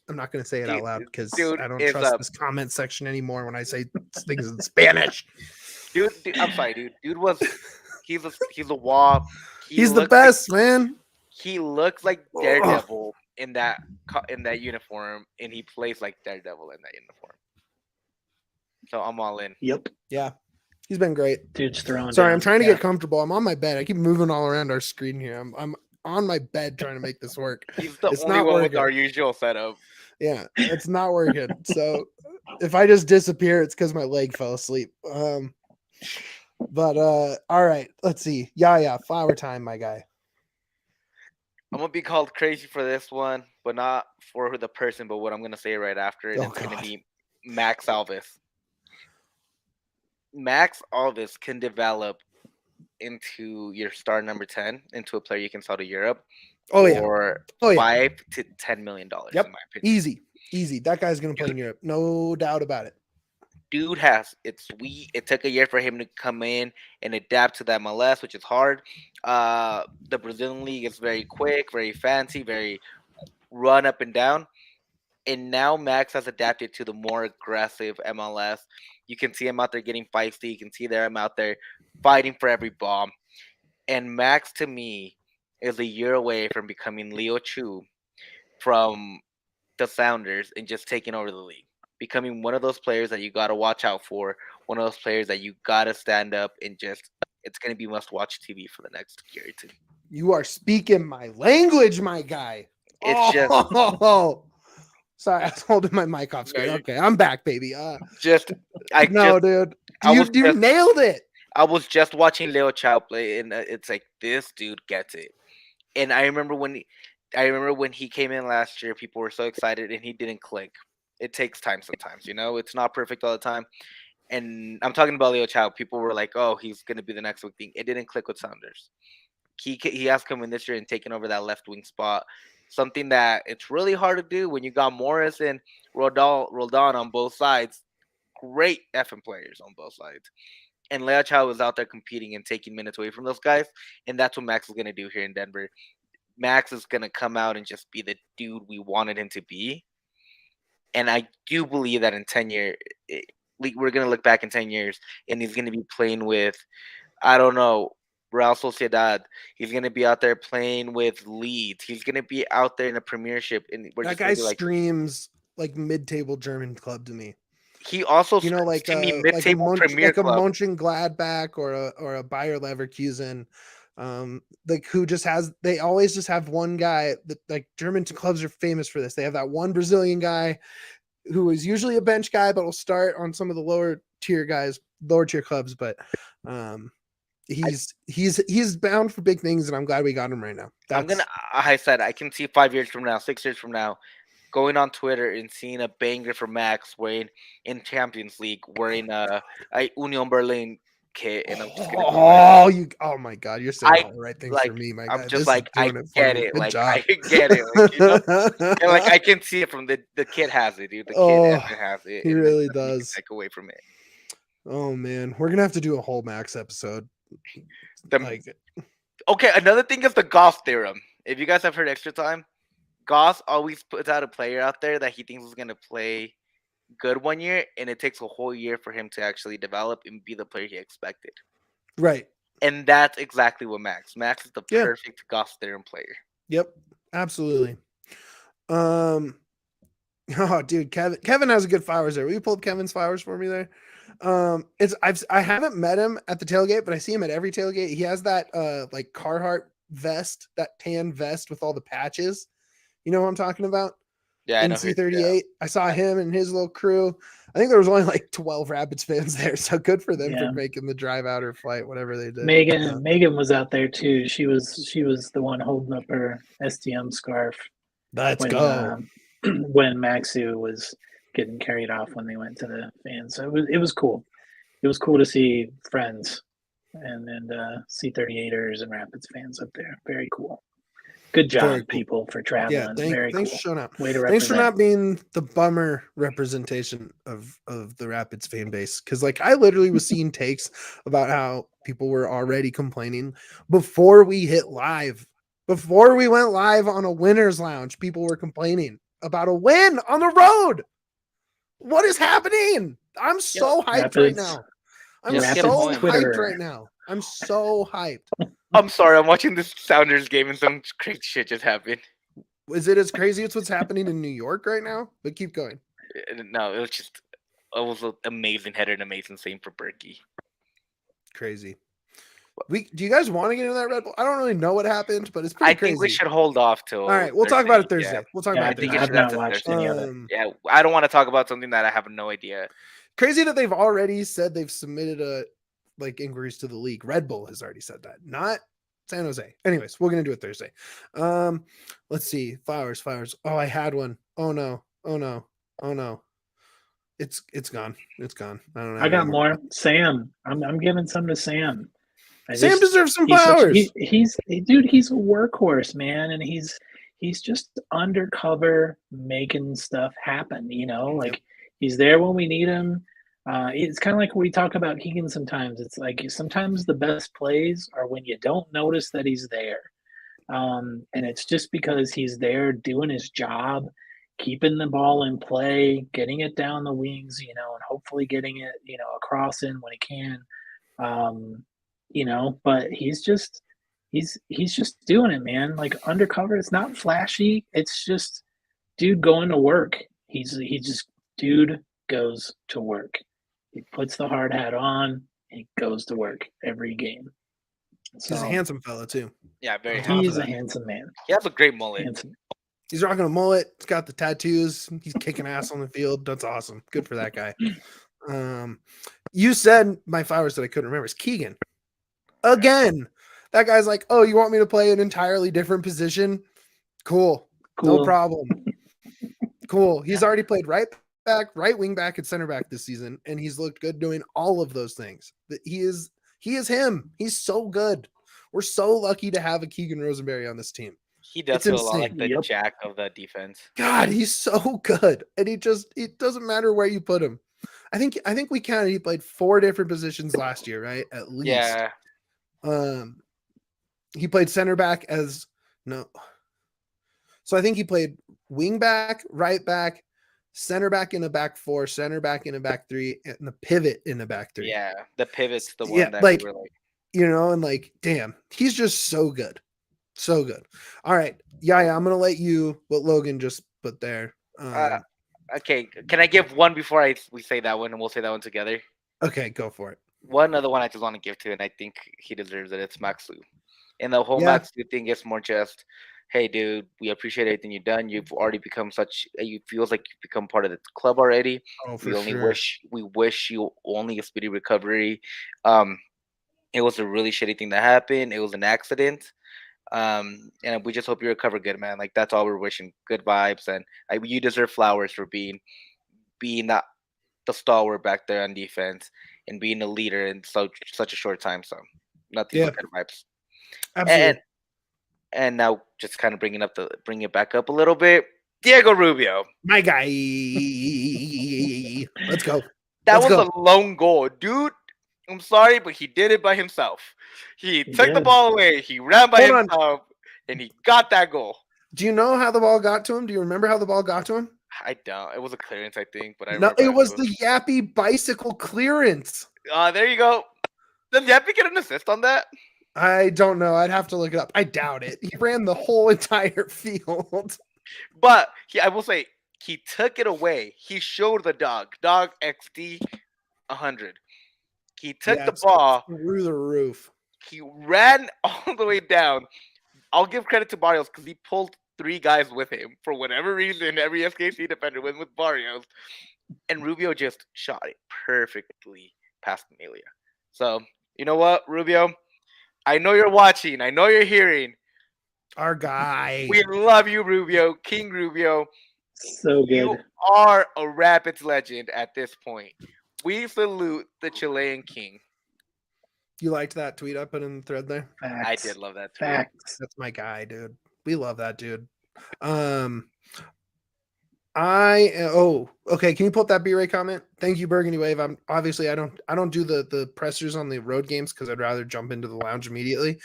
I'm not going to say it out loud because dude, I don't it's trust this comment section anymore when I say things in Spanish. Dude, I'm sorry, dude. Dude was he's a wall. He's the best, man. He looks like Daredevil in that uniform, and he plays like Daredevil in that uniform. So I'm all in. Yep. Yeah. He's been great. Dude's throwing. Sorry, down. I'm trying to get comfortable. I'm on my bed. I keep moving all around our screen here. I'm on my bed trying to make this work. He's the it's only not one working. with our usual setup. Yeah, it's not working. So if I just disappear, it's because my leg fell asleep. But all right, let's see. Yeah, Flower time, my guy. I'm gonna be called crazy for this one, but not for the person, but what I'm gonna say right after it. It's gonna be Max Alves. Max Alves can develop into your star number 10, into a player you can sell to Europe for $5 to $10 million. Yep. In my opinion. Easy. That guy's gonna play in Europe, no doubt about it. Dude it's sweet. It took a year for him to come in and adapt to that MLS, which is hard. The Brazilian league is very quick, very fancy, very run up and down. And now Max has adapted to the more aggressive MLS. You can see him out there getting feisty. You can see him out there fighting for every bomb. And Max, to me, is a year away from becoming Leo Chu from the Sounders and just taking over the league. Becoming one of those players that you got to watch out for. One of those players that you got to stand up and just, it's going to be must-watch TV for the next year or two. You are speaking my language, my guy. It's just... Sorry, I was holding my mic off screen. Okay, I'm back, baby. Dude. You nailed it. I was just watching Leo Chow play, and it's like, this dude gets it. And I remember when he came in last year, people were so excited, and he didn't click. It takes time sometimes, it's not perfect all the time. And I'm talking about Leo Chow. People were like, oh, he's going to be the next big thing. It didn't click with Sounders. He has come in this year and taken over that left wing spot. Something that it's really hard to do when you got Morris and Roldan on both sides. Great effing players on both sides. And Leo Chow was out there competing and taking minutes away from those guys. And that's what Max is going to do here in Denver. Max is going to come out and just be the dude we wanted him to be. And I do believe that in 10 years, we're going to look back in 10 years and he's going to be playing with, I don't know, Real Sociedad. He's going to be out there playing with Leeds. He's going to be out there in a premiership. And that guy screams like mid-table German club to me. He also, like to me, a mid-table Premier like a club. Mönchengladbach or a Bayer Leverkusen, who just has, they always just have one guy that, like, German clubs are famous for this. They have that one Brazilian guy who is usually a bench guy, but will start on some of the lower tier clubs. But he's bound for big things, and I'm glad we got him right now. I said, I can see 5 years from now, 6 years from now, going on Twitter and seeing a banger for Max wearing in Champions League wearing a Union Berlin kit, and I'm just gonna be like, Oh my God, you're saying I all the right things for like me, my I'm guy. just This is like I doing it for get you. it, Good like job. I get it, like and like I can see it from the kid has it, dude. The kid has it, he and there's really nothing you can does. take away from it. Oh man, we're gonna have to do a whole Max episode. The, okay, another thing is the Goss theorem. If you guys have heard Extra Time, Goss always puts out a player out there that he thinks is gonna play good one year, and it takes a whole year for him to actually develop and be the player he expected. Right. And that's exactly what Max. Max is the Yeah. perfect Goss theorem player. Yep. Absolutely. Oh, dude, Kevin has a good flowers there. Will you pull up Kevin's flowers for me there? I haven't met him at the tailgate, but I see him at every tailgate. He has that like Carhartt vest, that tan vest with all the patches. You know what I'm talking about? Yeah, I know. C38. I saw him and his little crew. I think there was only like 12 Rapids fans there, so good for them for making the drive out or flight, whatever they did. Megan was out there too. She was the one holding up her STM scarf. Let's go. When Maxu was getting carried off when they went to the fans, so it was cool. It was cool to see friends and C38ers and Rapids fans up there. Very cool. Good job, cool. People, for traveling. Yeah, Very thanks cool. for showing up. Way to thanks for not being the bummer representation of the Rapids fan base. Because like I literally was seeing takes about how people were already complaining before we hit live. Before we went live on a winner's lounge, people were complaining about a win on the road. What is happening? I'm so hyped right now. I'm so hyped right now. I'm so hyped. I'm sorry. I'm watching this Sounders game and some crazy shit just happened. Is it as crazy as what's happening in New York right now? But keep going. No, it was an amazing header and amazing save for Berkey. Crazy. Do you guys want to get into that Red Bull? I don't really know what happened, but it's pretty crazy. I think we should hold off till. All right, we'll talk about it Thursday. Yeah. We'll talk about it Thursday. I've not watched any of it. Yeah, I don't want to talk about something that I have no idea. Crazy that they've already said they've submitted inquiries to the league. Red Bull has already said that, not San Jose. Anyways, we're gonna do it Thursday. Let's see. Flowers. Oh, I had one. Oh no. It's gone. It's gone. I got more. Sam. I'm giving some to Sam. Sam deserves some flowers. He's a workhorse, man, and he's just undercover making stuff happen. You know, like he's there when we need him. It's kind of like we talk about Keegan sometimes. It's like sometimes the best plays are when you don't notice that he's there. And it's just because he's there doing his job, keeping the ball in play, getting it down the wings, and hopefully getting it, across in when he can. But he's just doing it, man. Like undercover, it's not flashy. It's just dude going to work. Dude goes to work. He puts the hard hat on. He goes to work every game. So, he's a handsome fella too. Yeah, very. He's a handsome man. He has a great mullet. Handsome. He's rocking a mullet. He's got the tattoos. He's kicking ass on the field. That's awesome. Good for that guy. You said my flowers that I couldn't remember. It's Keegan. Again, that guy's like, oh, you want me to play an entirely different position? Cool. No problem. Cool. He's already played right back, right wing back, and center back this season, and he's looked good doing all of those things. He is him. He's so good. We're so lucky to have a Keegan Rosenberry on this team. He does feel a lot like the Jack of the defense. God, he's so good, and it doesn't matter where you put him. I think we counted. He played 4 different positions last year, right? At least. Yeah. He played center back so I think he played wing back, right back, center back in a back 4, center back in a back 3, and the pivot in the back 3. Yeah, the pivot's the one that we were like, and like, damn, he's just so good. So good. All right. Yeah, I'm gonna let you what Logan just put there. Okay, can I give one before we say that one, and we'll say that one together? Okay, go for it. One other one I just want to give to, and I think he deserves it. It's Maxu. And the whole Maxu thing is more just, hey, dude, we appreciate everything you've done. You've already become you feels like you've become part of the club already. Oh, for sure. We wish you only a speedy recovery. It was a really shitty thing that happened. It was an accident. And we just hope you recover good, man. Like that's all we're wishing. Good vibes, and you deserve flowers for being that the stalwart back there on defense and being a leader in such a short time. So nothing Yeah, but good vibes. absolutely. And now just kind of bring it back up a little bit. Diego Rubio. My guy. Let's go. That Let's was go. a lone goal, dude. I'm sorry, but he did it by himself. He took the did. ball away. He ran by Hold on. himself, and he got that goal. Do you know how the ball got to him? Do you remember how the ball got to him? I don't. It was a clearance, I think, but I No, remember it was the Yappy bicycle clearance. There you go. Did Yappy get an assist on that? I don't know. I'd have to look it up. I doubt it. He ran the whole entire field. But I will say he took it away. He showed the dog XD 100. He took the ball through the roof. He ran all the way down. I'll give credit to Barrios because he pulled 3 guys with him for whatever reason. Every SKC defender went with Barrios, and Rubio just shot it perfectly past Amelia. So you know what, Rubio? I know you're watching. I know you're hearing. Our guy. We love you, Rubio. King Rubio. So good. You are a Rapids legend at this point. We salute the Chilean king. You liked that tweet I put in the thread there? Facts. I did love that tweet. Facts. That's my guy, dude. We love that dude. Okay. Can you pull up that B-Ray comment? Thank you, Burgundy Wave. I don't do the pressers on the road games because I'd rather jump into the lounge immediately.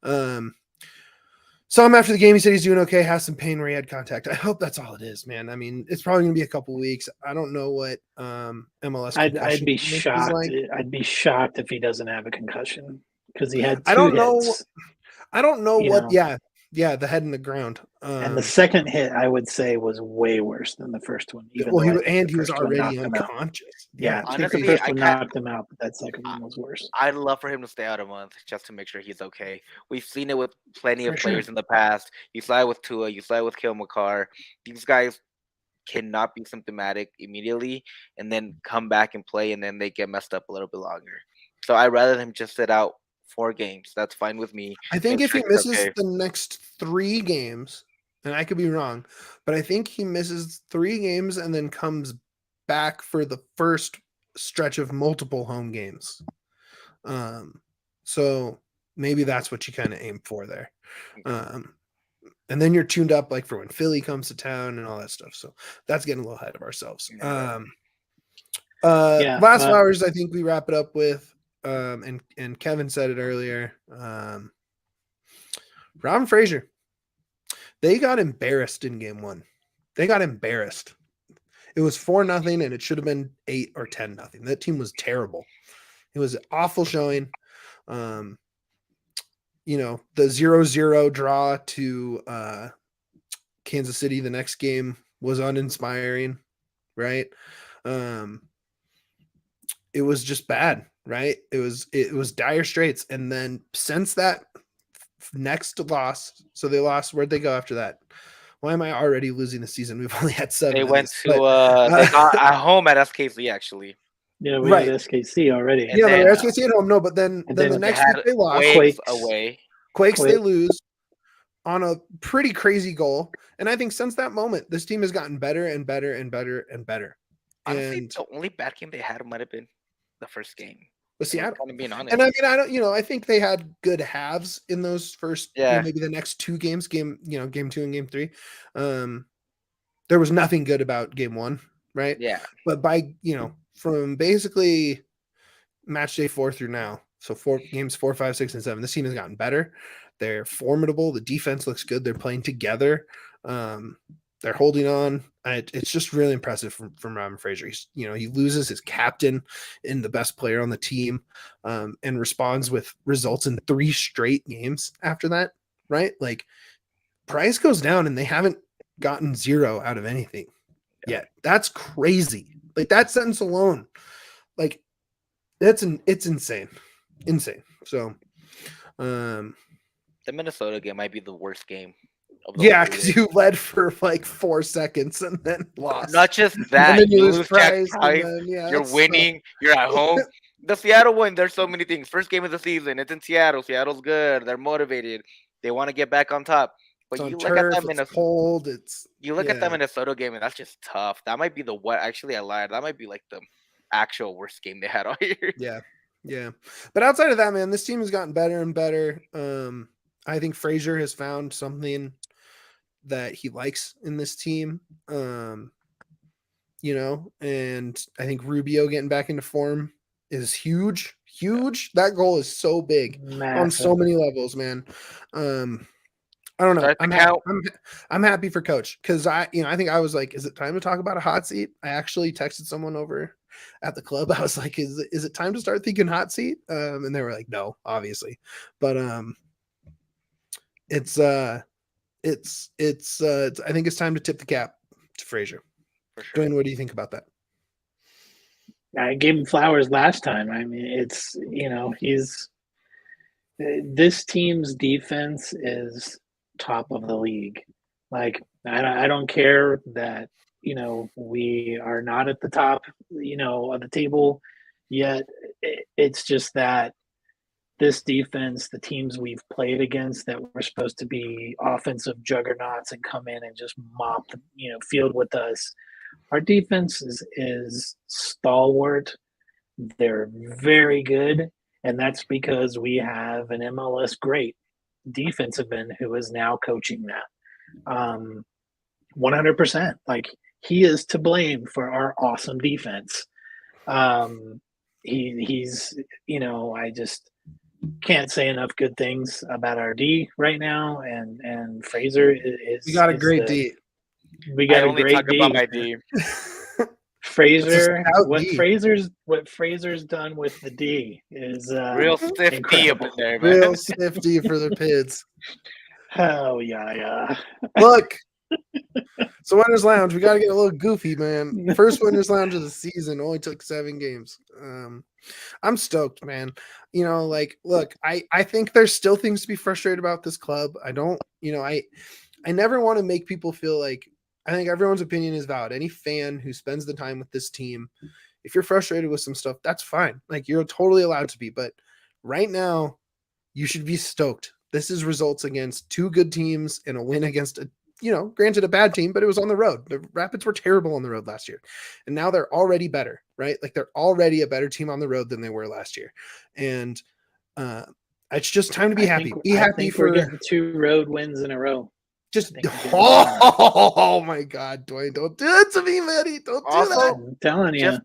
Saw him after the game. He said he's doing okay. Has some pain where he had contact. I hope that's all it is, man. I mean, it's probably gonna be a couple weeks. I don't know what MLS. I'd be shocked. like. I'd be shocked if he doesn't have a concussion because he had 2 I don't hits. I don't know what. know. Yeah, the head in the ground. And the second hit, I would say, was way worse than the first one. Even well, though he was already unconscious. Yeah, honestly, the first one knocked him out, but that second one was worse. I'd love for him to stay out a month just to make sure he's okay. We've seen it with plenty of For players in the past. You saw it with Tua. You saw it with Kale McCarr. These guys cannot be symptomatic immediately and then come back and play, and then they get messed up a little bit longer. So I'd rather him just sit out 4 games. That's fine with me. I think if he misses the next 3 games, and I could be wrong, but I think he misses 3 games and then comes back for the first stretch of multiple home games. So maybe that's what you kind of aim for there. And then you're tuned up like for when Philly comes to town and all that stuff. So that's getting a little ahead of ourselves. Last flowers, I think we wrap it up with. And Kevin said it earlier. Robin Fraser, they got embarrassed in game 1. They got embarrassed. It was 4-0, and it should have been 8 or 10-0. That team was terrible. It was an awful showing. The 0-0 draw to Kansas City the next game was uninspiring, right? It was just bad. Right. It was dire straits. And then since that next loss, so they lost, where'd they go after that? Why am I already losing the season? We've only had 7. They went to they got at home at SKC actually. Yeah, we had SKC already. And they were SKC at home. No, but then the next week they lost. Quakes away. Quakes they lose on a pretty crazy goal. And I think since that moment, this team has gotten better and better and better and better. Honestly, the only bad game they had might have been the first game with Seattle. Kind of being honest. And I mean, I think they had good halves in those first, maybe the next 2 games, game 2 and game 3. There was nothing good about game 1, right? Yeah. But by, from basically match day 4 through now, so 4 games, 4, 5, 6, and 7, this team has gotten better. They're formidable. The defense looks good. They're playing together. They're holding on. It's just really impressive from Robin Fraser. He loses his captain and the best player on the team, and responds with results in 3 straight games after that, right? Like, Price goes down and they haven't gotten 0 out of anything yet. That's crazy. Like, that sentence alone, like, it's insane. So, the Minnesota game might be the worst game. Because you led for like 4 seconds and then lost. Not just that, then you lose Price. Then, you're winning. You're at home. The Seattle win. There's so many things. First game of the season. It's in Seattle. Seattle's good. They're motivated. They want to get back on top. But It's on you look at turf. that It's cold. It's at that Minnesota game, and that's just tough. That might be the what? Actually, I lied. That might be like the actual worst game they had all year. Yeah. But outside of that, man, this team has gotten better and better. I think Frazier has found something that he likes in this team. You know, and I think Rubio getting back into form is huge. That goal is so big on so many levels, man. I don't know. I'm happy for Coach because I think I was like, is it time to talk about a hot seat? I actually texted someone over at the club. I was like, is it time to start thinking hot seat? And they were like, no, obviously, but I think it's time to tip the cap to Frazier. For sure. Duane, what do you think about that? I gave him flowers last time. I mean, it's this team's defense is top of the league. Like I don't care that we are not at the top of the table yet. It's just that this defense, the teams we've played against that were supposed to be offensive juggernauts and come in and just mop the field with us, our defense is stalwart. They're very good, and that's because we have an MLS great defensive end who is now coaching that. 100%. Like, he is to blame for our awesome defense. He's I just can't say enough good things about our D right now, and Fraser is. We got a great D. We got a great D. About my D. Fraser, what Fraser's done with the D is real stiff D up in there, man. Real stiff D for the Pids. Oh yeah. Look, so Winners Lounge, we got to get a little goofy, man. First Winners Lounge of the season, only took 7 games. I'm stoked, man. Look, I think there's still things to be frustrated about this club. I don't, I never want to make people feel like. I think everyone's opinion is valid. Any fan who spends the time with this team, if you're frustrated with some stuff, that's fine. Like, you're totally allowed to be. But right now, you should be stoked. This is results against 2 good teams and a win against granted a bad team, but it was on the road. The Rapids were terrible on the road last year. And now they're already better, right? Like, they're already a better team on the road than they were last year. And it's just time to be happy. Be happy for getting 2 road wins in a row. Just oh my God, Duane, don't do it to me, Maddie. Don't do that. I'm telling you.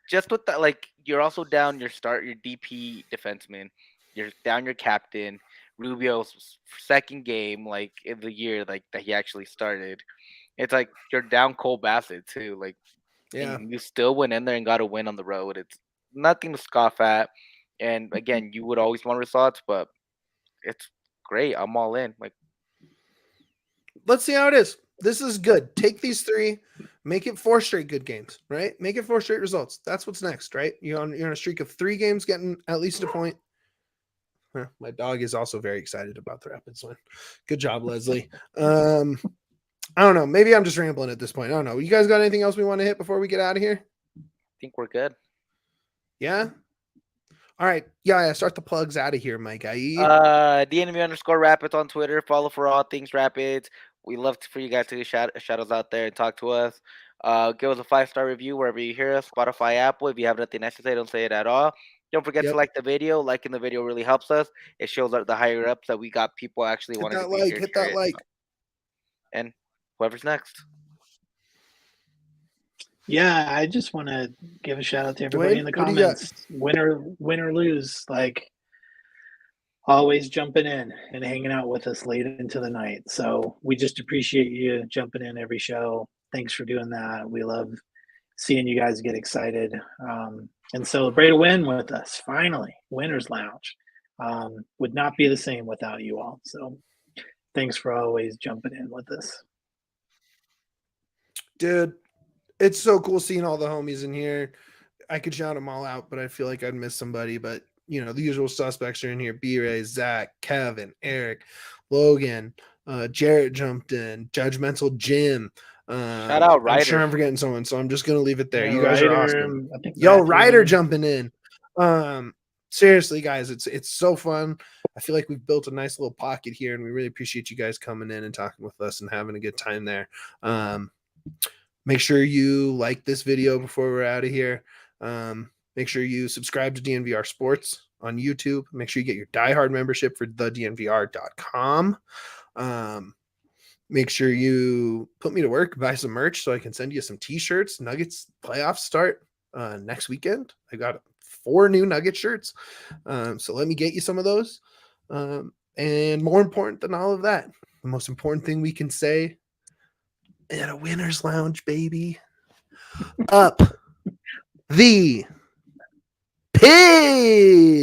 Just with that, like, you're also down your DP defenseman. You're down your captain. Rubio's second game, like, in the year, like, that he actually started. It's like you're down Cole Bassett too. Like, yeah, you still went in there and got a win on the road. It's nothing to scoff at. And again, you would always want results, but it's great. I'm all in. Like, let's see how it is. This is good. Take these 3, make it 4 straight good games, right? Make it 4 straight results. That's what's next, right? You're on a streak of 3 games getting at least a point. My dog is also very excited about the Rapids win. Good job, Leslie. I don't know. Maybe I'm just rambling at this point. I don't know. You guys got anything else we want to hit before we get out of here? I think we're good. Yeah? All right. Yeah, start the plugs out of here, my guy. DNV_Rapids on Twitter. Follow for all things Rapids. We love for you guys to shout us out there and talk to us. Give us a 5-star review wherever you hear us. Spotify, Apple. If you have nothing nice to say, don't say it at all. Don't forget to like the video. Liking the video really helps us. It shows the higher ups that we got people actually wanting to be here. Hit that like. And whoever's next. Yeah, I just want to give a shout out to everybody in the comments. Win or lose, like, always jumping in and hanging out with us late into the night. So we just appreciate you jumping in every show. Thanks for doing that. We love seeing you guys get excited and celebrate a win with us. Finally, Winners Lounge would not be the same without you all. So thanks for always jumping in with us. Dude, it's so cool seeing all the homies in here. I could shout them all out, but I feel like I'd miss somebody. But, the usual suspects are in here. B-Ray, Zach, Kevin, Eric, Logan, Jarrett jumped in, Judgmental Jim. Shout out Ryder. I'm sure I'm forgetting someone, so I'm just going to leave it there. Yeah, you guys Ryder, are awesome. Ryder jumping in. Seriously, guys, it's so fun I feel like we've built a nice little pocket here, and we really appreciate you guys coming in and talking with us and having a good time there. Make sure you like this video before we're out of here. Make sure you subscribe to DNVR Sports on YouTube. Make sure you get your diehard membership for thednvr.com. Make sure you put me to work, buy some merch so I can send you some t-shirts. Nuggets playoffs start next weekend. I got 4 new Nugget shirts. So let me get you some of those. And more important than all of that, the most important thing we can say at a winner's lounge, baby, up the pig.